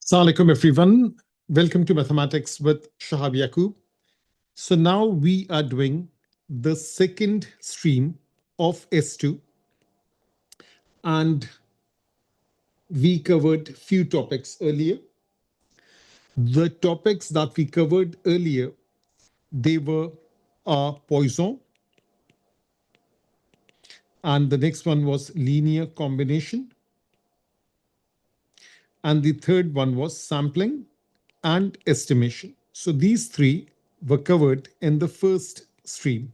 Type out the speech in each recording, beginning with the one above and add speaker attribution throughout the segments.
Speaker 1: Assalamu alaikum, everyone. Welcome to Mathematics with Shahab Yaqub. So now we are doing the second stream of S2, and we covered few topics earlier. The topics that we covered earlier, they were Poisson, and the next one was linear combination, and the third one was sampling and estimation. So these three were covered in the first stream.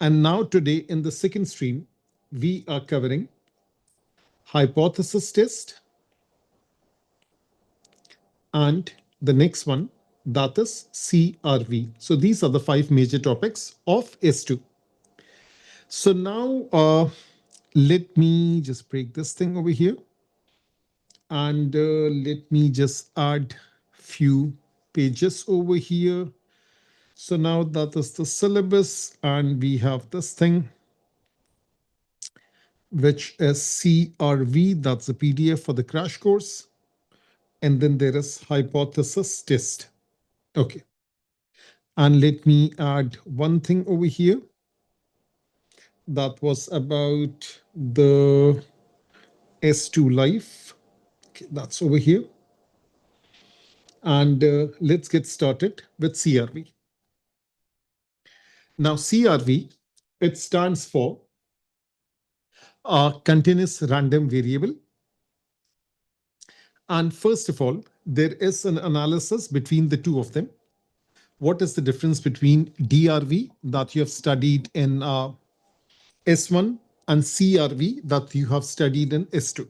Speaker 1: And now today in the second stream, we are covering hypothesis test and the next one, that is CRV. So these are the five major topics of S2. So now let me just break this thing over here. And let me just add few pages over here. So now that is the syllabus, and we have this thing, which is CRV. That's the PDF for the crash course. And then there is hypothesis test. Okay. And let me add one thing over here. That was about the S2 life. Okay, that's over here. And let's get started with CRV. Now, CRV, it stands for a continuous random variable. And first of all, there is an analysis between the two of them. What is the difference between DRV that you have studied in S1 and CRV that you have studied in S2?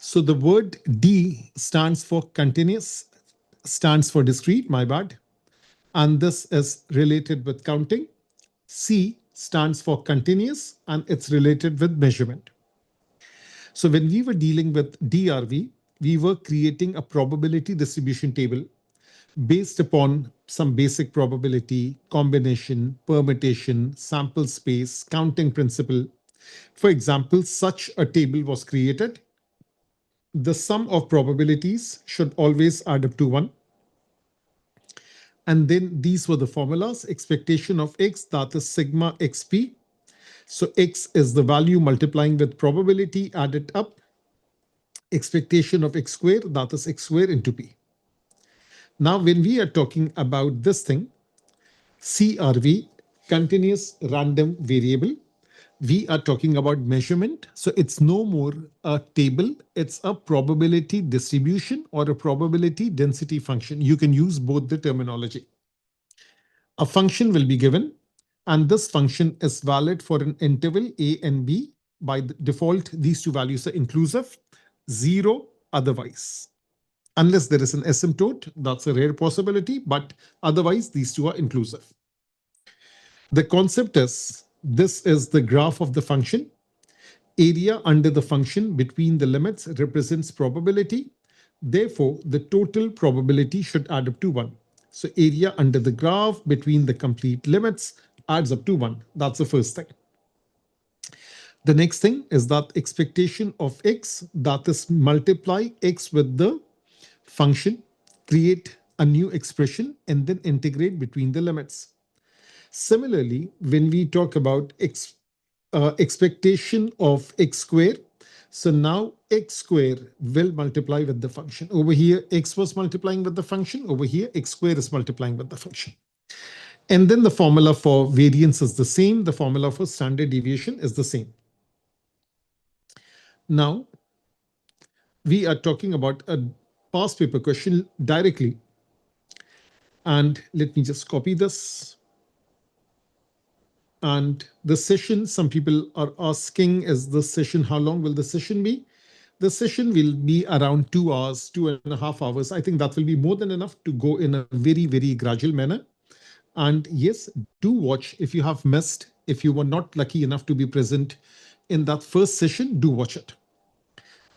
Speaker 1: So the word D stands for continuous, stands for discrete, my bad. And this is related with counting. C stands for continuous, and it's related with measurement. So when we were dealing with DRV, we were creating a probability distribution table based upon some basic probability, combination, permutation, sample space, counting principle. For example, such a table was created. The sum of probabilities should always add up to 1. And then these were the formulas: expectation of x, that is sigma xp. So x is the value multiplying with probability added up. Expectation of x squared, that is x squared into p. Now, when we are talking about this thing, CRV, continuous random variable, we are talking about measurement. So it's no more a table, it's a probability distribution or a probability density function. You can use both the terminology. A function will be given, and this function is valid for an interval a and b. By default, these two values are inclusive, 0 otherwise. Unless there is an asymptote, that's a rare possibility, but otherwise these two are inclusive. The concept is, this is the graph of the function. Area under the function between the limits represents probability. Therefore, the total probability should add up to 1. So area under the graph between the complete limits adds up to 1. That's the first thing. The next thing is that expectation of x, that is multiply x with the function, create a new expression, and then integrate between the limits. Similarly, when we talk about expectation of x square, so now x square will multiply with the function. Over here, x was multiplying with the function. Over here, x square is multiplying with the function. And then the formula for variance is the same. The formula for standard deviation is the same. Now, we are talking about a past paper question directly. And let me just copy this. And the session, some people are asking, is the session, how long will the session be? The session will be around 2 hours, 2.5 hours. I think that will be more than enough to go in a very, very gradual manner. And yes, do watch if you have missed, if you were not lucky enough to be present in that first session, do watch it.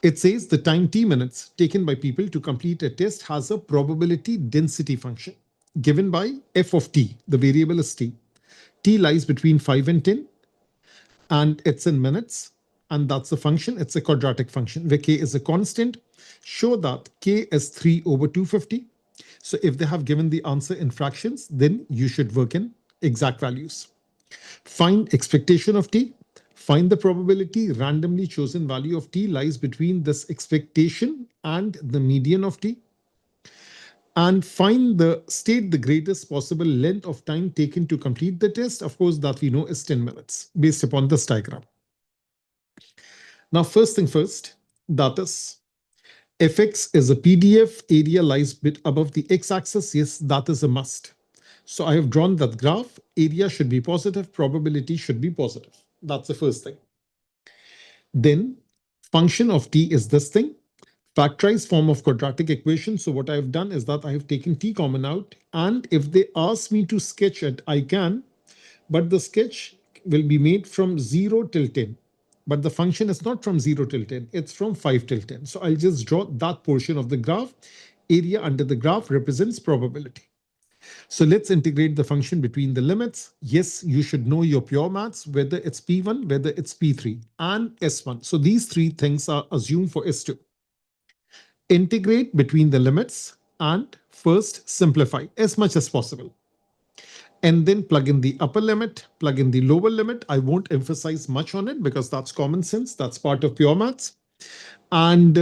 Speaker 1: It says the time t minutes taken by people to complete a test has a probability density function given by f of t. The variable is t. T lies between 5 and 10, and it's in minutes. and that's the function. It's a quadratic function where k is a constant. Show that k is 3 over 250. So if they have given the answer in fractions, then you should work in exact values. Find expectation of t. Find the probability randomly chosen value of t lies between this expectation and the median of t. And state the greatest possible length of time taken to complete the test. Of course, that we know is 10 minutes based upon this diagram. Now, first thing first, that is, if x is a PDF, area lies bit above the x-axis. Yes, that is a must. So I have drawn that graph. Area should be positive, probability should be positive. That's the first thing. Then function of t is this thing, factorized form of quadratic equation. So what I've done is that I have taken t common out, and if they ask me to sketch it, I can, but the sketch will be made from 0 till 10. But the function is not from 0 till 10, it's from 5 till 10. So I'll just draw that portion of the graph. Area under the graph represents probability. So let's integrate the function between the limits. Yes, you should know your pure maths, whether it's P1, whether it's P3, and S1. So these three things are assumed for S2. Integrate between the limits and first simplify as much as possible. And then plug in the upper limit, plug in the lower limit. I won't emphasize much on it because that's common sense. That's part of pure maths. And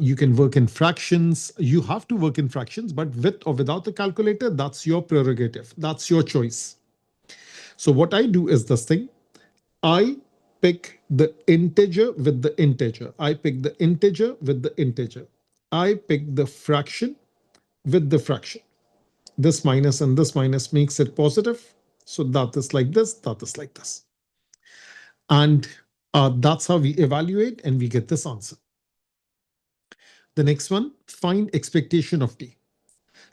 Speaker 1: you can work in fractions. You have to work in fractions, but with or without the calculator, that's your prerogative. That's your choice. So what I do is this thing. I pick the integer with the integer. I pick the integer with the integer. I pick the fraction with the fraction. This minus and this minus makes it positive. So that is like this, that is like this. And that's how we evaluate and we get this answer. The next one, find expectation of t.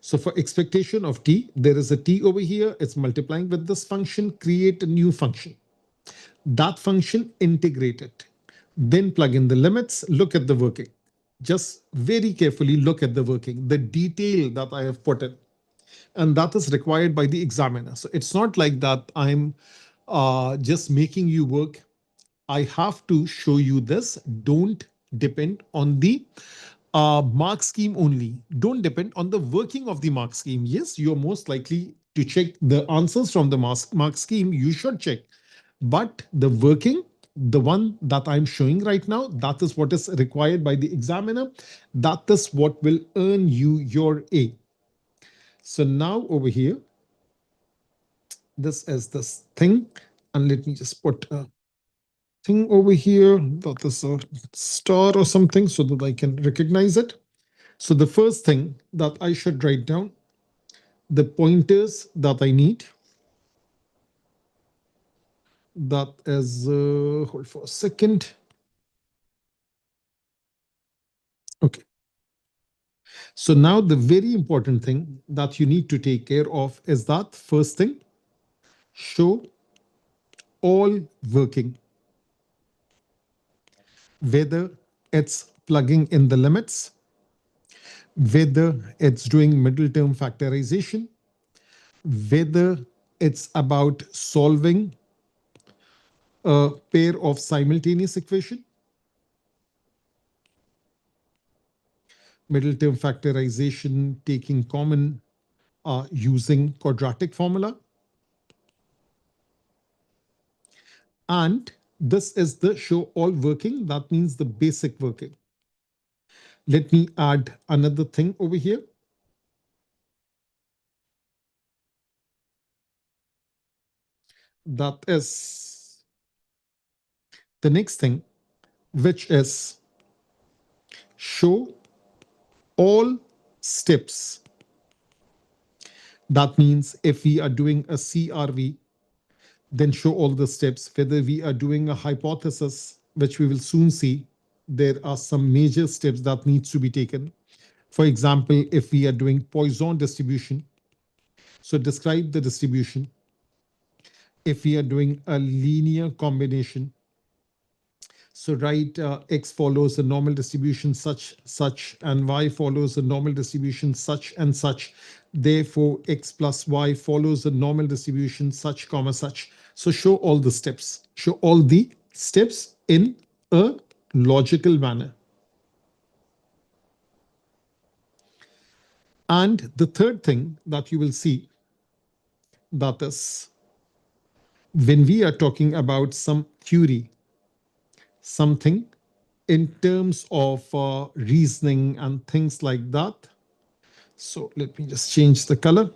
Speaker 1: So for expectation of t, there is a t over here. It's multiplying with this function, create a new function. That function, integrate it. Then plug in the limits, look at the working. Just very carefully look at the working, the detail that I have put in. And that is required by the examiner. So it's not like that I'm just making you work. I have to show you this. Don't depend on the mark scheme only. Don't depend on the working of the mark scheme. Yes, you're most likely to check the answers from the mark scheme. You should check. But the working, the one that I'm showing right now, that is what is required by the examiner. That is what will earn you your A. So now over here, this is this thing. And let me just put a thing over here. That is a star or something so that I can recognize it. So the first thing that I should write down, the pointers that I need. That is, hold for a second. Okay. So now the very important thing that you need to take care of is that first thing, show all working, whether it's plugging in the limits, whether it's doing middle term factorization, whether it's about solving a pair of simultaneous equation, middle term factorization, taking common, using quadratic formula. And this is the show all working. That means the basic working. Let me add another thing over here. That is the next thing, which is show all steps. That means if we are doing a CRV, then show all the steps. Whether we are doing a hypothesis, which we will soon see, there are some major steps that needs to be taken. For example, if we are doing Poisson distribution, so describe the distribution. If we are doing a linear combination, so write x follows a normal distribution such, and y follows a normal distribution such and such. Therefore, x plus y follows a normal distribution such, comma, such. So show all the steps. Show all the steps in a logical manner. And the third thing that you will see, that is when we are talking about some theory, something in terms of reasoning and things like that. So let me just change the color.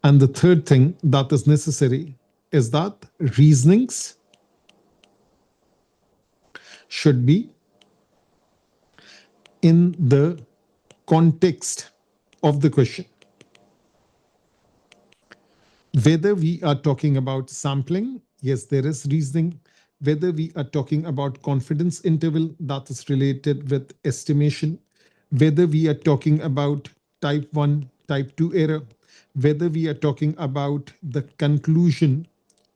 Speaker 1: And the third thing that is necessary is that reasonings should be in the context of the question. Whether we are talking about sampling, yes, there is reasoning. Whether we are talking about confidence interval, that is related with estimation. Whether we are talking about type 1, type 2 error. Whether we are talking about the conclusion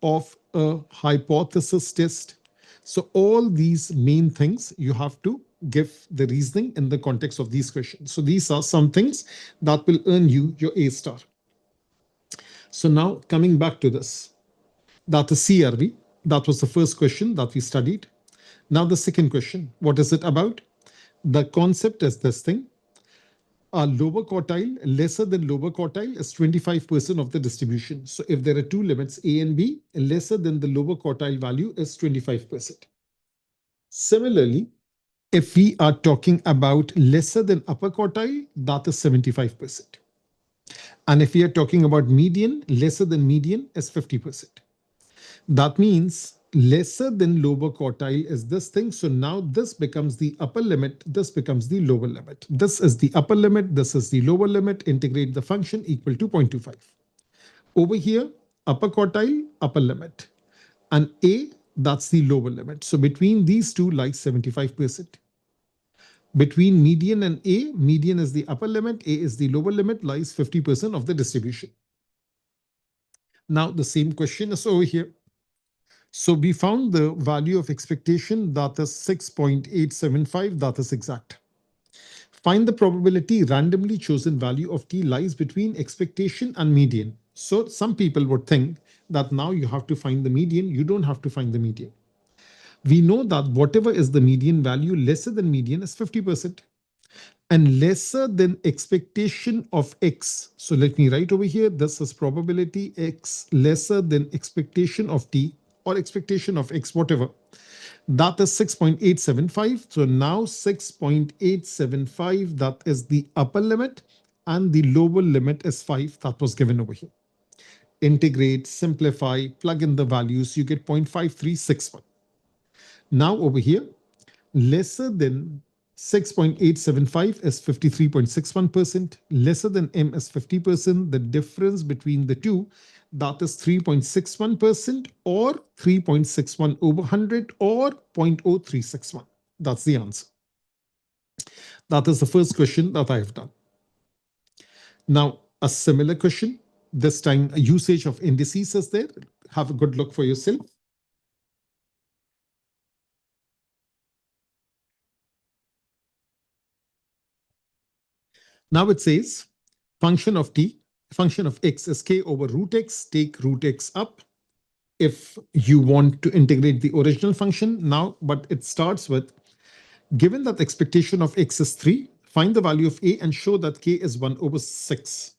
Speaker 1: of a hypothesis test. So all these main things you have to give the reasoning in the context of these questions. So these are some things that will earn you your A star. So now coming back to this, that is CRV. That was the first question that we studied. Now the second question, what is it about? The concept is this thing. A lower quartile, lesser than lower quartile, is 25% of the distribution. So if there are two limits, A and B, lesser than the lower quartile value is 25%. Similarly, if we are talking about lesser than upper quartile, that is 75%. And if we are talking about median, lesser than median is 50%. That means lesser than lower quartile is this thing. So now this becomes the upper limit. This becomes the lower limit. This is the upper limit. This is the lower limit. Integrate the function equal to 0.25. Over here, upper quartile, upper limit. And A, that's the lower limit. So between these two lies 75%. Between median and A, median is the upper limit, A is the lower limit, lies 50% of the distribution. Now the same question is over here. So we found the value of expectation, that is 6.875, that is exact. Find the probability randomly chosen value of t lies between expectation and median. So some people would think that now you have to find the median. You don't have to find the median. We know that whatever is the median value, lesser than median is 50%. And lesser than expectation of x. So let me write over here, this is probability x lesser than expectation of t, or expectation of x, whatever. That is 6.875. So now 6.875, that is the upper limit, and the lower limit is 5. That was given over here. Integrate, simplify, plug in the values, you get 0.5361. Now over here, lesser than 6.875 is 53.61%. Lesser than m is 50%. The difference between the two, that is 3.61% or 3.61 over 100 or 0.0361. That's the answer. That is the first question that I have done. Now, a similar question, this time a usage of indices is there. Have a good look for yourself. Now it says function of t, function of x is k over root x, take root x up. If you want to integrate the original function now, but it starts with, given that expectation of x is 3, find the value of a and show that k is 1 over 6.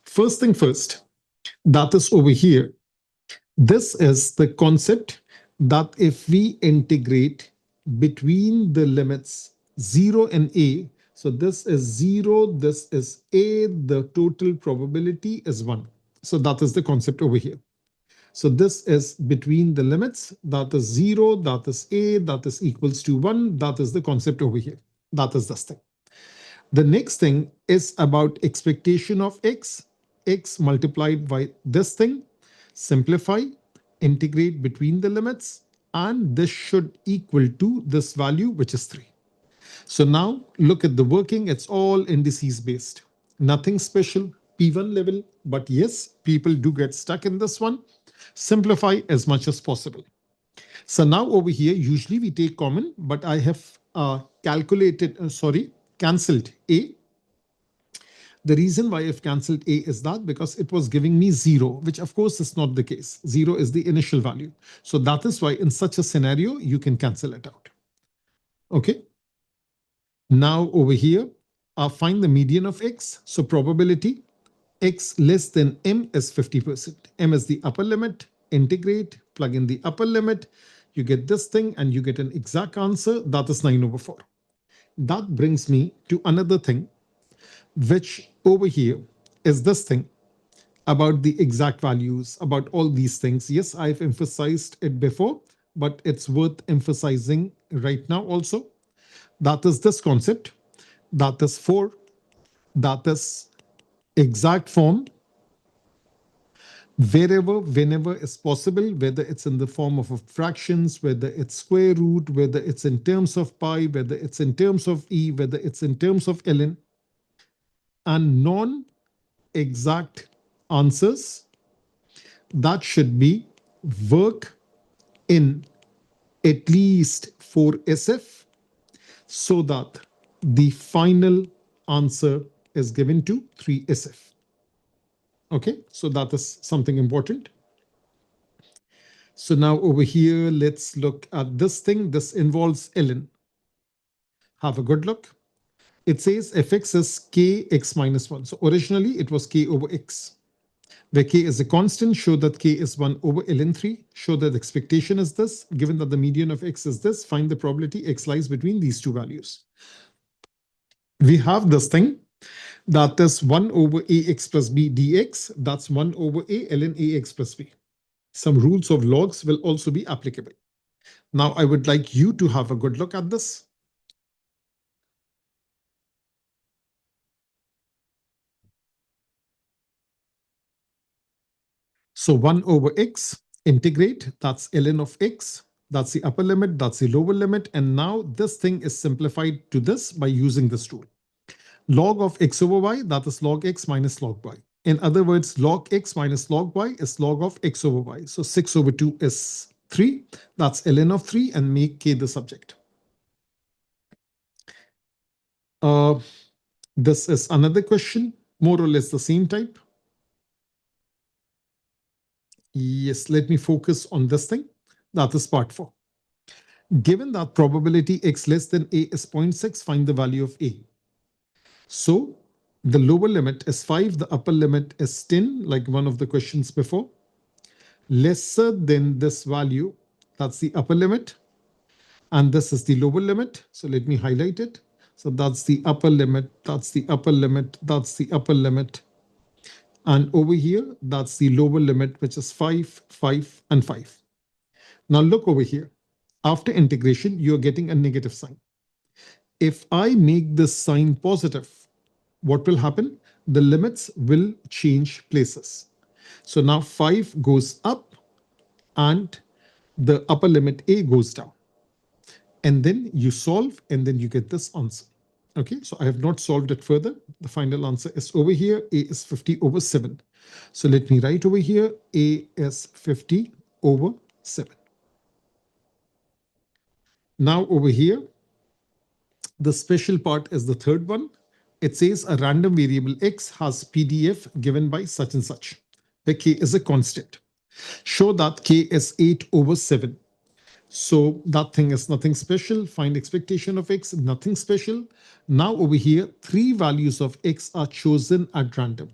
Speaker 1: First thing first, that is over here. This is the concept that if we integrate between the limits 0 and a, so this is 0, this is a, the total probability is 1. So that is the concept over here. So this is between the limits, that is 0, that is a, that is equals to 1. That is the concept over here. That is this thing. The next thing is about expectation of x, x multiplied by this thing. Simplify, integrate between the limits, and this should equal to this value, which is 3. So now look at the working. It's all indices based. Nothing special, P1 level. But yes, people do get stuck in this one. Simplify as much as possible. So now over here, usually we take common, but I have cancelled A. The reason why I've cancelled A is that because it was giving me 0, which of course is not the case. 0 is the initial value. So that is why in such a scenario, you can cancel it out. Okay. Now over here, I'll find the median of X. So probability X less than M is 50%. M is the upper limit. Integrate, plug in the upper limit. You get this thing and you get an exact answer. That is 9/4. That brings me to another thing, which over here is this thing about the exact values, about all these things. Yes, I've emphasized it before, but it's worth emphasizing right now also. That is this concept. That is for, that is exact form wherever, whenever is possible, whether it's in the form of fractions, whether it's square root, whether it's in terms of pi, whether it's in terms of e, whether it's in terms of ln, and non-exact answers, that should be work in at least 4 SF so that the final answer is given to 3 SF. Okay, so that is something important. So now over here, let's look at this thing. This involves ln. Have a good look. It says fx is kx minus 1. So originally it was k over x. Where k is a constant, show that k is 1 over ln 3. Show that the expectation is this. Given that the median of x is this, find the probability x lies between these two values. We have this thing. That is 1 over ax plus b dx. That's 1 over a ln ax plus b. Some rules of logs will also be applicable. Now, I would like you to have a good look at this. So 1 over x, integrate, that's ln of x. That's the upper limit, that's the lower limit. And now this thing is simplified to this by using this rule. Log of x over y, that is log x minus log y. In other words, log x minus log y is log of x over y. So 6 over 2 is 3. That's ln of 3 and make k the subject. This is another question, more or less the same type. Yes, let me focus on this thing. That is part 4. Given that probability x less than a is 0.6, find the value of a. So the lower limit is 5, the upper limit is 10, like one of the questions before. Lesser than this value, that's the upper limit. And this is the lower limit. So let me highlight it. So that's the upper limit, that's the upper limit, that's the upper limit. And over here, that's the lower limit, which is 5, 5, and 5. Now look over here. After integration, you're getting a negative sign. If I make this sign positive, what will happen? The limits will change places. So now 5 goes up and the upper limit a goes down. And then you solve and then you get this answer. Okay, so I have not solved it further. The final answer is over here. A is 50 over 7. So let me write over here. A is 50 over 7. Now over here, the special part is the third one. It says a random variable x has PDF given by such and such, where k is a constant. Show that k is 8 over 7. So that thing is nothing special. Find expectation of x, nothing special. Now over here, 3 values of x are chosen at random.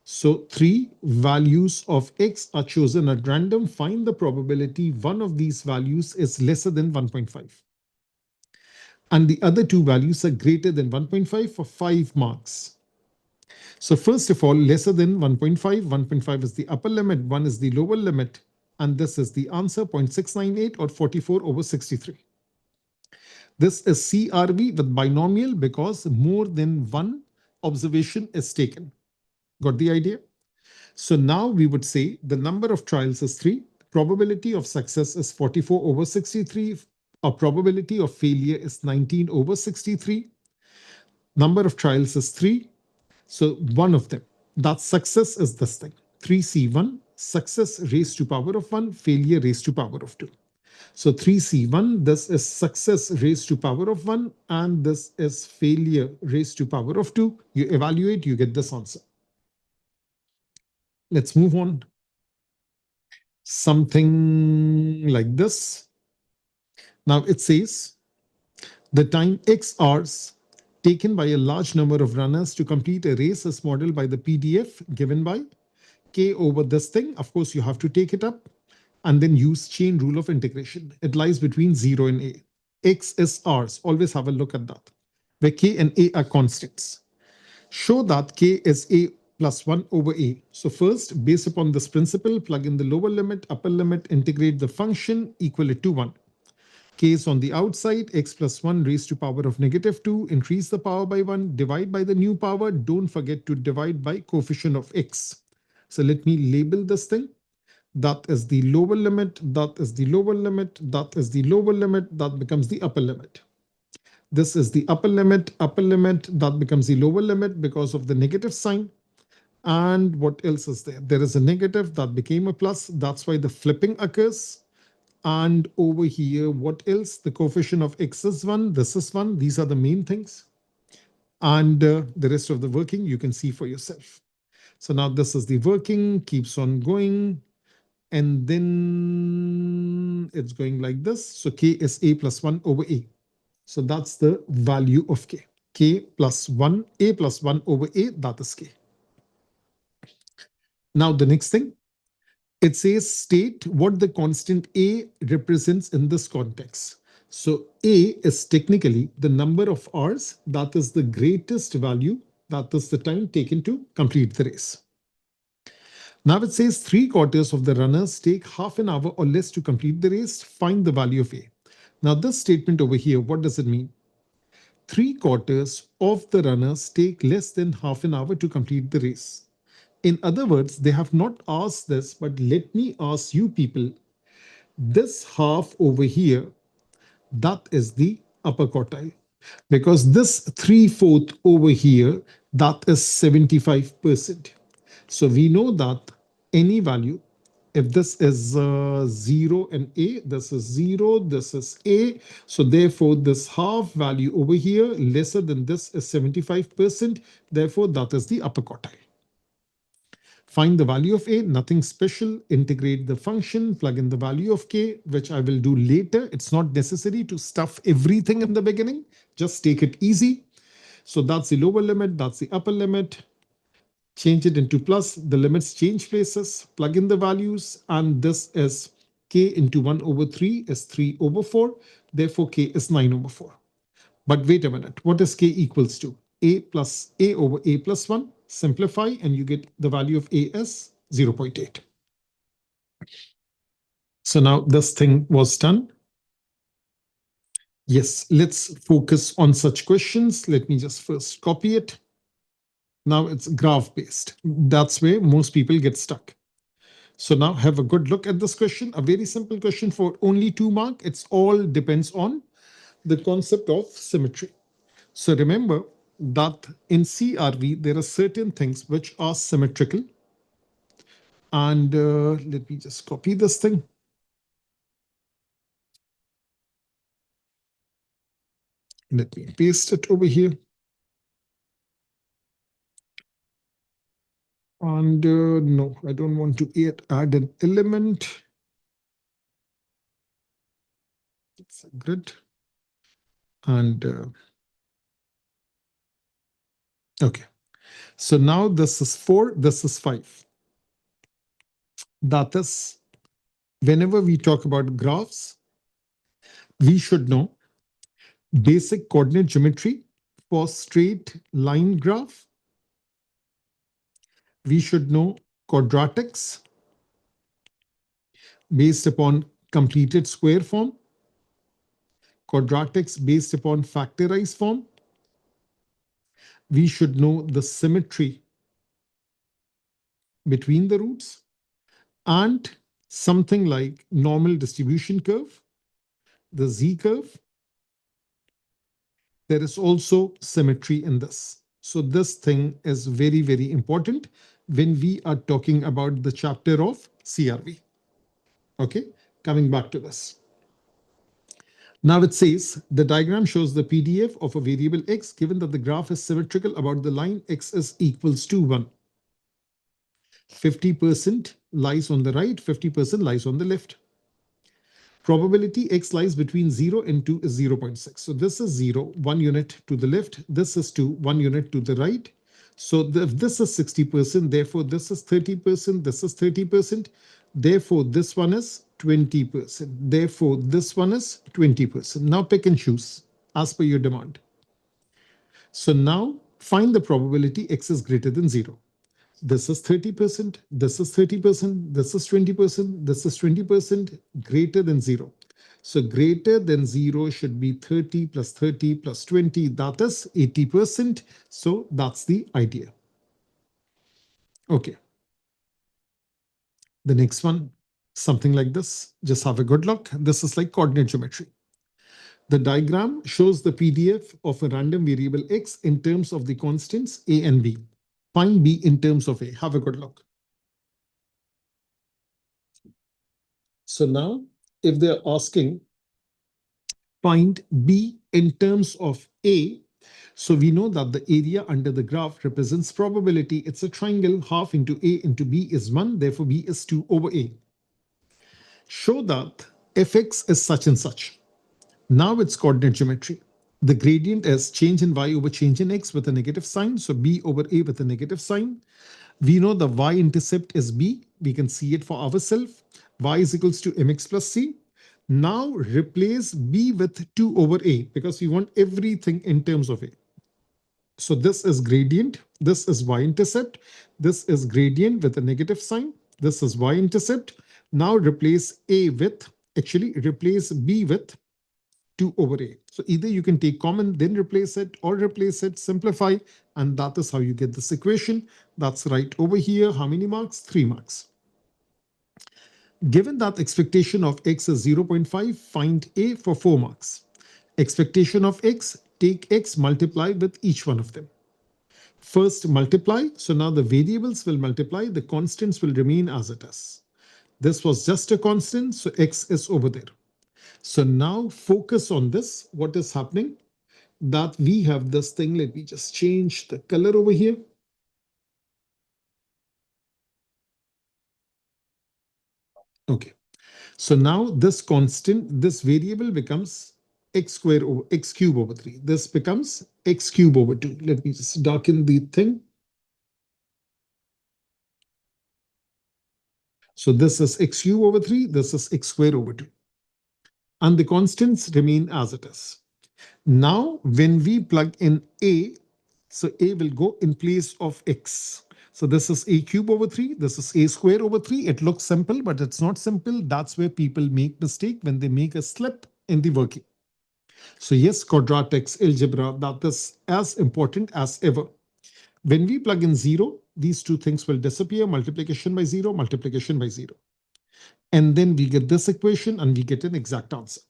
Speaker 1: So 3 values of x are chosen at random. Find the probability one of these values is lesser than 1.5. And the other 2 values are greater than 1.5 for 5 marks. So first of all, lesser than 1.5. 1.5 is the upper limit, 1 is the lower limit. And this is the answer, 0.698 or 44 over 63. This is CRV with binomial because more than one observation is taken. Got the idea? So now we would say the number of trials is 3. Probability of success is 44 over 63. Or probability of failure is 19 over 63. Number of trials is 3. So one of them, that success is this thing. 3C1, success raised to power of 1, failure raised to power of 2. So 3C1, this is success raised to power of 1, and this is failure raised to power of 2. You evaluate, you get this answer. Let's move on. Something like this. Now it says the time X hours taken by a large number of runners to complete a race is modeled by the PDF given by K over this thing. Of course, you have to take it up and then use chain rule of integration. It lies between 0 and A. X is ours. Always have a look at that, where K and A are constants. Show that K is A plus 1 over A. So first, based upon this principle, plug in the lower limit, upper limit, integrate the function, equal it to 1. K is on the outside, x plus 1 raised to power of negative 2, increase the power by 1, divide by the new power. Don't forget to divide by coefficient of x. So let me label this thing. That is the lower limit, that is the lower limit, that is the lower limit, that becomes the upper limit. This is the upper limit, that becomes the lower limit because of the negative sign. And what else is there? There is a negative that became a plus. That's why the flipping occurs. And over here, what else? The coefficient of x is 1, this is 1. These are the main things. And the rest of the working you can see for yourself. So now this is the working, keeps on going. And then it's going like this. So K is A plus 1 over A. So that's the value of K. K plus 1, A plus 1 over A, that is K. Now the next thing, it says state what the constant A represents in this context. So A is technically the number of hours, that is the greatest value, that is the time taken to complete the race. Now it says 3/4 of the runners take half an hour or less to complete the race. Find the value of A. Now this statement over here, what does it mean? 3/4 of the runners take less than half an hour to complete the race. In other words, they have not asked this, but let me ask you people, this half over here, that is the upper quartile. Because this 3/4 over here, that is 75%. So we know that any value, if this is 0 and A, this is 0, this is A. So therefore, this half value over here, lesser than this is 75%. Therefore, that is the upper quartile. Find the value of A, nothing special. Integrate the function, plug in the value of K, which I will do later. It's not necessary to stuff everything in the beginning. Just take it easy. So that's the lower limit, that's the upper limit. Change it into plus, the limits change places, plug in the values, and this is K into 1 over 3 is 3 over 4. Therefore, K is 9 over 4. But wait a minute, what is K equals to? A plus A over A plus 1. Simplify and you get the value of A as 0.8. So now this thing was done. Yes, let's focus on such questions. Let me just first copy it. Now it's graph based. That's where most people get stuck. So now have a good look at this question. A very simple question for only 2 marks. It's all depends on the concept of symmetry. So remember that in CRV, there are certain things which are symmetrical. And let me just copy this thing. Let me paste it over here. And no, I don't want to add an element. It's a grid. And okay. So now this is 4, this is 5. That is, whenever we talk about graphs, we should know basic coordinate geometry for straight line graph. We should know quadratics based upon completed square form, quadratics based upon factorized form. We should know the symmetry between the roots and something like normal distribution curve, the Z curve. There is also symmetry in this. So this thing is very, very important when we are talking about the chapter of CRV. Okay, coming back to this. Now it says the diagram shows the PDF of a variable x given that the graph is symmetrical about the line x is equals to 1. 50% lies on the right, 50% lies on the left. Probability x lies between 0 and 2 is 0.6. So this is 0, 1 unit to the left. This is 2, 1 unit to the right. So if this is 60%, therefore this is 30%, this is 30%. Therefore this one is 20%. Therefore this one is 20%. Now pick and choose as per your demand. So now find the probability x is greater than 0. This is 30%, this is 30%, this is 20%, this is 20%, greater than 0. So greater than 0 should be 30 plus 30 plus 20, that is 80%. So that's the idea. Okay. The next one, something like this. Just have a good look. This is like coordinate geometry. The diagram shows the PDF of a random variable x in terms of the constants a and b. Find b in terms of a. Have a good look. So now, if they're asking find b in terms of a, so we know that the area under the graph represents probability. It's a triangle. Half into a into b is 1. Therefore, b is 2 over a. Show that fx is such and such. Now it's coordinate geometry. The gradient is change in y over change in x with a negative sign. So b over a with a negative sign. We know the y-intercept is b. We can see it for ourselves. Y is equals to mx plus c. Now replace b with 2 over a because we want everything in terms of a. So this is gradient. This is y-intercept. This is gradient with a negative sign. This is y-intercept. Now replace a with, actually replace b with 2 over a. So either you can take common, then replace it, or replace it, simplify, and that is how you get this equation. That's right over here. How many marks? 3 marks. Given that expectation of x is 0.5, find a for 4 marks. Expectation of x, take x, multiply with each one of them. First multiply, so now the variables will multiply, the constants will remain as it is. This was just a constant, so x is over there. So now focus on this. What is happening? That we have this thing. Let me just change the color over here. Okay. So now this constant, this variable becomes x square over x cube over 3. This becomes x cube over 2. Let me just darken the thing. So this is x cube over 3. This is x square over 2. And the constants remain as it is. Now, when we plug in a, so a will go in place of x. So this is a cube over 3. This is a square over 3. It looks simple, but it's not simple. That's where people make mistake when they make a slip in the working. So yes, quadratics, algebra, that is as important as ever. When we plug in 0, these two things will disappear. Multiplication by 0, multiplication by 0. And then we get this equation and we get an exact answer.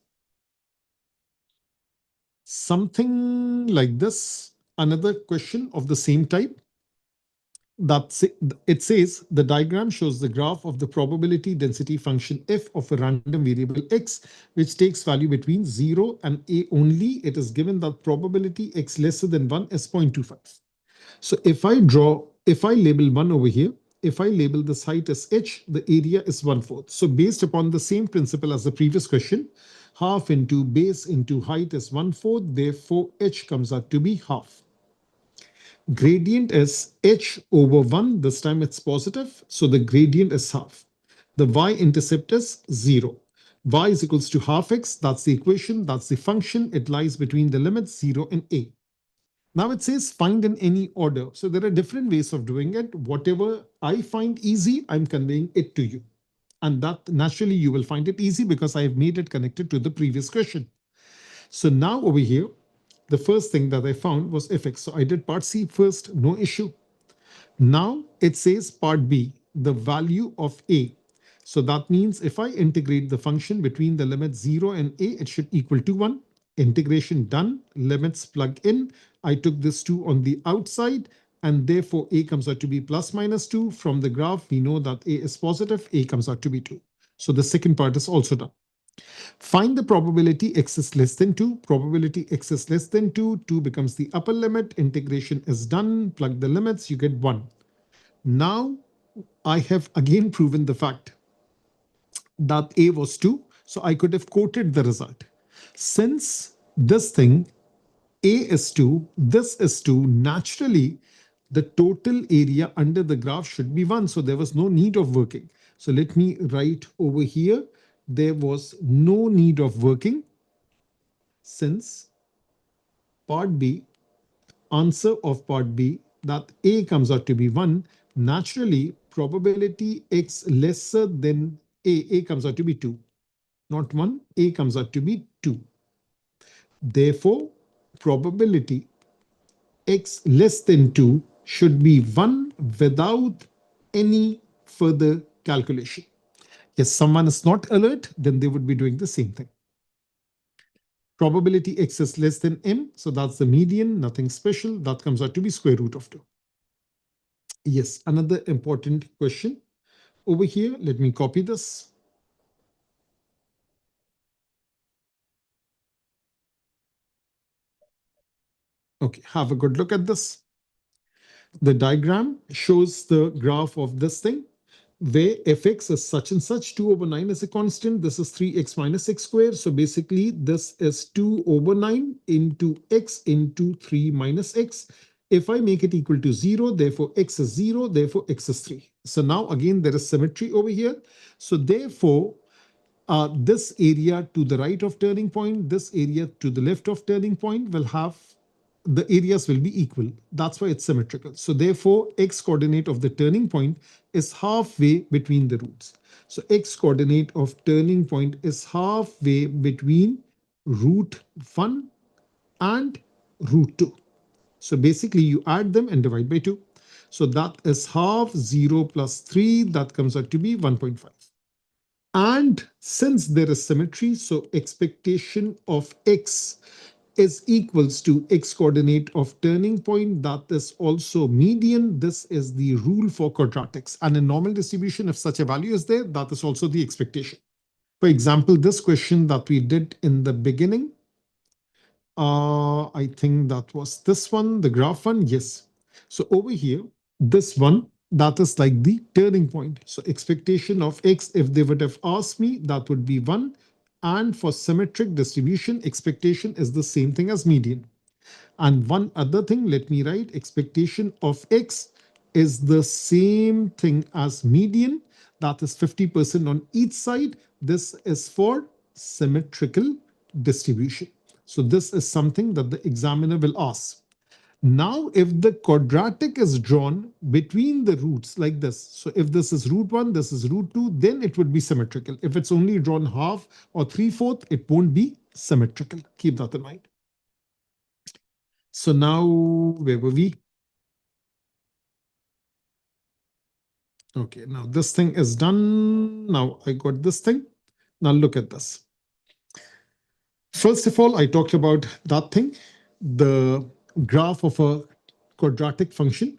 Speaker 1: Something like this, another question of the same type. It says the diagram shows the graph of the probability density function f of a random variable x, which takes value between 0 and a only. It is given that probability x lesser than 1 is 0.25. So if I label 1 over here, if I label this height as h, the area is 1/4. So based upon the same principle as the previous question, half into base into height is 1/4. Therefore, h comes out to be half. Gradient is h over 1. This time it's positive. So the gradient is half. The y-intercept is 0. Y is equals to half x. That's the equation. That's the function. It lies between the limits 0 and a. Now it says find in any order. So there are different ways of doing it. Whatever I find easy, I'm conveying it to you. And that naturally you will find it easy because I have made it connected to the previous question. So now over here, the first thing that I found was fx. So I did part C first, no issue. Now it says part B, the value of a. So that means if I integrate the function between the limits 0 and a, it should equal to 1. Integration done, limits plug in. I took this 2 on the outside, and therefore a comes out to be plus minus 2. From the graph, we know that a is positive, a comes out to be 2. So the second part is also done. Find the probability x is less than 2. Probability x is less than 2. 2 becomes the upper limit. Integration is done. Plug the limits. You get 1. Now, I have again proven the fact that a was 2. So I could have quoted the result. Since this thing, a is 2, this is 2, naturally, the total area under the graph should be 1. So there was no need of working. So let me write over here. There was no need of working since part B, answer of part B, that A comes out to be 1. Naturally, probability x lesser than A comes out to be 2. Not 1, A comes out to be 2. Therefore, probability x less than 2 should be 1 without any further calculation. Yes, someone is not alert, then they would be doing the same thing. Probability x is less than m, so that's the median, nothing special. That comes out to be square root of 2. Yes, another important question over here. Let me copy this. Okay, have a good look at this. The diagram shows the graph of this thing, where fx is such and such, 2 over 9 is a constant. This is 3x minus x squared. So basically, this is 2 over 9 into x into 3 minus x. If I make it equal to 0, therefore x is 0, therefore x is 3. So now again, there is symmetry over here. So therefore, this area to the right of turning point, this area to the left of turning point will have, the areas will be equal. That's why it's symmetrical. So therefore, x coordinate of the turning point is halfway between the roots. So x coordinate of turning point is halfway between root 1 and root 2. So basically, you add them and divide by 2. So that is half 0 plus 3. That comes out to be 1.5. And since there is symmetry, so expectation of x is equals to x coordinate of turning point. That is also median. This is the rule for quadratics. And in normal distribution, if such a value is there, that is also the expectation. For example, this question that we did in the beginning, I think that was this one, the graph one. Yes. So over here, this one, that is like the turning point. So expectation of x, if they would have asked me, that would be 1. And for symmetric distribution, expectation is the same thing as median. And one other thing, let me write, expectation of x is the same thing as median. That is 50% on each side. This is for symmetrical distribution. So this is something that the examiner will ask. Now, if the quadratic is drawn between the roots like this, so if this is root 1, this is root 2, then it would be symmetrical. If it's only drawn half or 3/4, it won't be symmetrical. Keep that in mind. So now, where were we? Okay, now this thing is done. Now I got this thing. Now look at this. First of all, I talked about that thing, the graph of a quadratic function,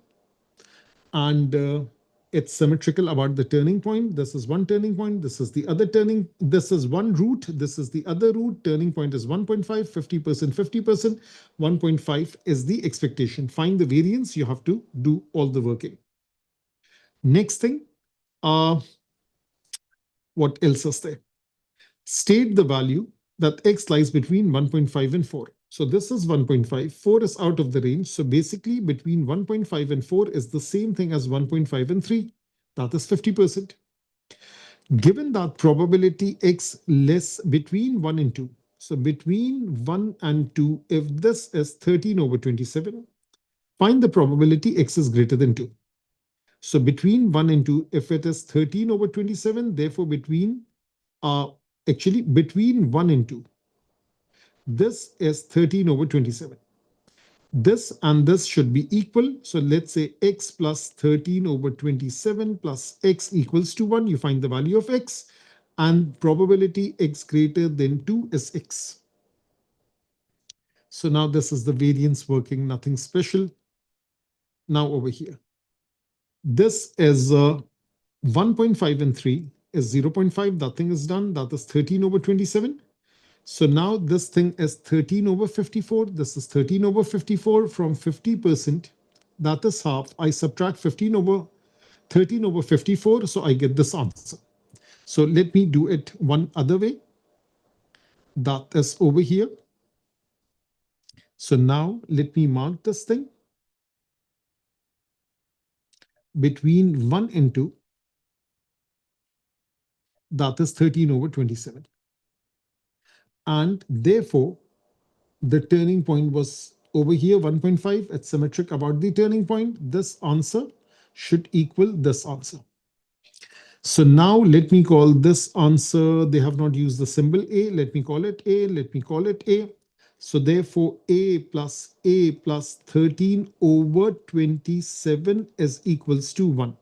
Speaker 1: and it's symmetrical about the turning point. This is one turning point. This is the other turning. This is one root. This is the other root. Turning point is 1.5, 50%, 50%. 1.5 is the expectation. Find the variance. You have to do all the working. Next thing, what else is there? State the value that x lies between 1.5 and 4. So this is 1.5. 4 is out of the range. So basically, between 1.5 and 4 is the same thing as 1.5 and 3. That is 50%. Given that probability x less between 1 and 2. So between 1 and 2, if this is 13 over 27, find the probability x is greater than 2. So between 1 and 2, if it is 13 over 27, therefore between between 1 and 2, this is 13 over 27. This and this should be equal. So let's say x plus 13 over 27 plus x equals to 1. You find the value of x, and probability x greater than 2 is x. So now this is the variance working, nothing special. Now over here, this is 1.5 and 3 is 0.5. That thing is done. That is 13 over 27. So now this thing is 13 over 54. This is 13 over 54 from 50%. That is half. I subtract 15 over 13 over 54. So I get this answer. So let me do it one other way. That is over here. So now let me mark this thing between 1 and 2. That is 13 over 27. And therefore, the turning point was over here, 1.5. It's symmetric about the turning point. This answer should equal this answer. So now let me call this answer. They have not used the symbol A. Let me call it A. Let me call it A. So therefore, A plus 13 over 27 is equals to 1.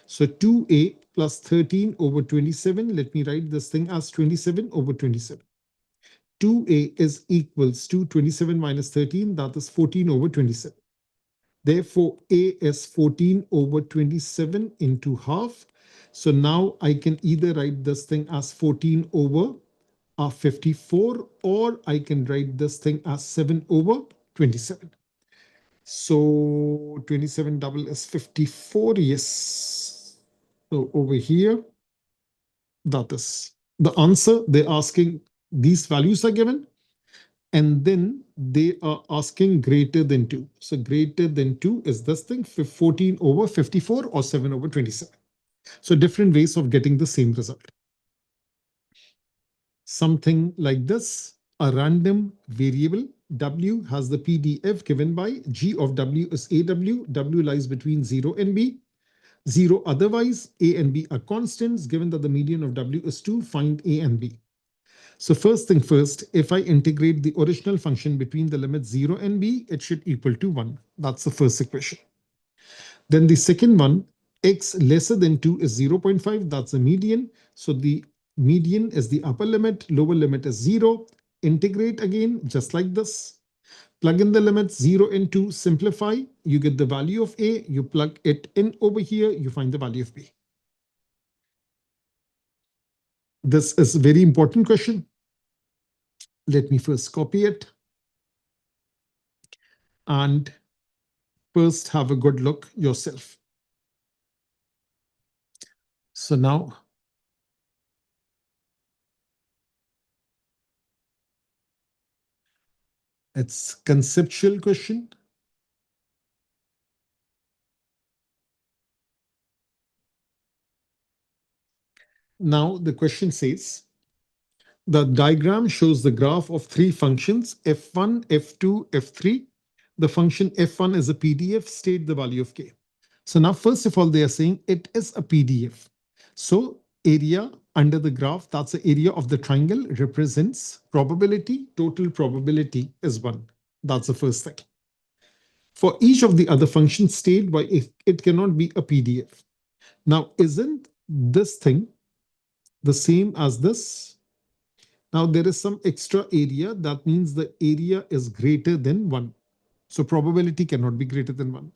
Speaker 1: So 2A plus 13 over 27. Let me write this thing as 27 over 27. 2A is equals to 27 minus 13. That is 14 over 27. Therefore, A is 14 over 27 into half. So now I can either write this thing as 14 over 54, or I can write this thing as 7 over 27. So 27 double is 54. Yes. So over here, that is the answer. They're asking these values are given, and then they are asking greater than 2. So greater than 2 is this thing, 14 over 54 or 7 over 27. So different ways of getting the same result. Something like this, a random variable W has the PDF given by G of W is AW. W lies between 0 and B. 0 otherwise, A and B are constants. Given that the median of W is 2, find A and B. So first thing first, if I integrate the original function between the limits 0 and b, it should equal to 1. That's the first equation. Then the second one, x lesser than 2 is 0.5. That's the median. So the median is the upper limit, lower limit is 0. Integrate again, just like this. Plug in the limits 0 and 2, simplify. You get the value of a, you plug it in over here, you find the value of b. This is a very important question. Let me first copy it. And first have a good look yourself. So now it's conceptual question. Now the question says, the diagram shows the graph of three functions, f1, f2, f3. The function f1 is a PDF, state the value of k. So now, first of all, they are saying it is a PDF. So area under the graph, that's the area of the triangle, represents probability. Total probability is 1. That's the first thing. For each of the other functions, state why it cannot be a PDF. Now, isn't this thing the same as this? Now, there is some extra area. That means the area is greater than 1. So probability cannot be greater than 1.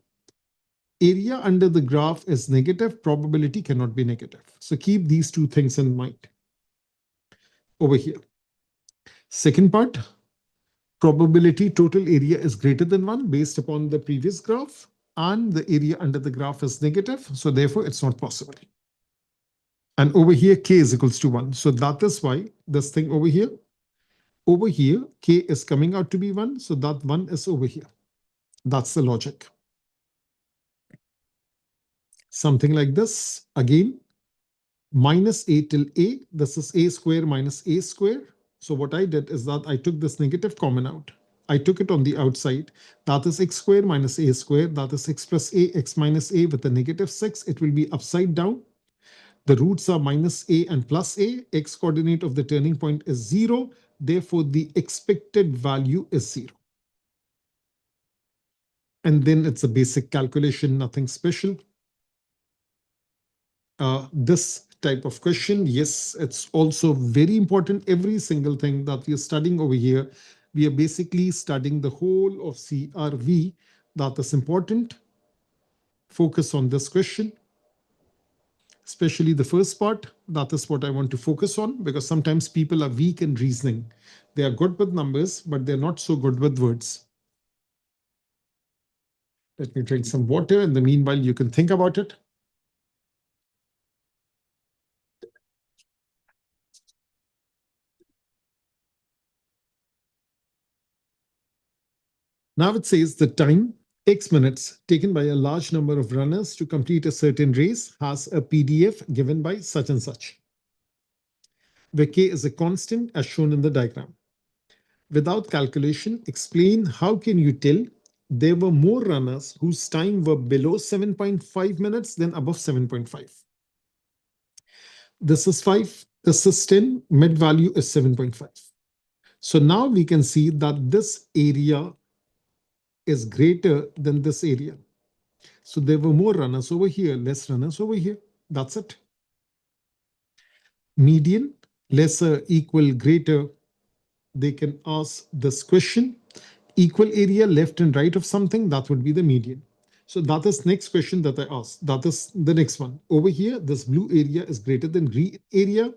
Speaker 1: Area under the graph is negative. Probability cannot be negative. So keep these two things in mind over here. Second part, probability total area is greater than 1 based upon the previous graph, and the area under the graph is negative. So therefore, it's not possible. And over here, k is equals to 1. So that is why this thing over here, k is coming out to be 1. So that 1 is over here. That's the logic. Something like this. Again, minus a till a. This is a square minus a square. So what I did is that I took this negative common out. I took it on the outside. That is x square minus a square. That is x plus a, x minus a with a negative 6. It will be upside down. The roots are minus a and plus a. X coordinate of the turning point is 0. Therefore, the expected value is 0. And then it's a basic calculation, nothing special. This type of question, yes, it's also very important. Every single thing that we are studying over here, we are basically studying the whole of CRV. That is important. Focus on this question. especially the first part. That is what I want to focus on, because sometimes people are weak in reasoning. They are good with numbers, but they're not so good with words. Let me drink some water. In the meanwhile, you can think about it. Now it says the time, X minutes, taken by a large number of runners to complete a certain race has a PDF given by such and such, where K is a constant as shown in the diagram. Without calculation, explain how can you tell there were more runners whose time were below 7.5 minutes than above 7.5. This is 5, this is 10, mid value is 7.5. So now we can see that this area is greater than this area. So there were more runners over here, less runners over here. That's it. Median, lesser, equal, greater. They can ask this question. Equal area left and right of something, that would be the median. So that is next question that I asked. That is the next one. Over here, this blue area is greater than green area.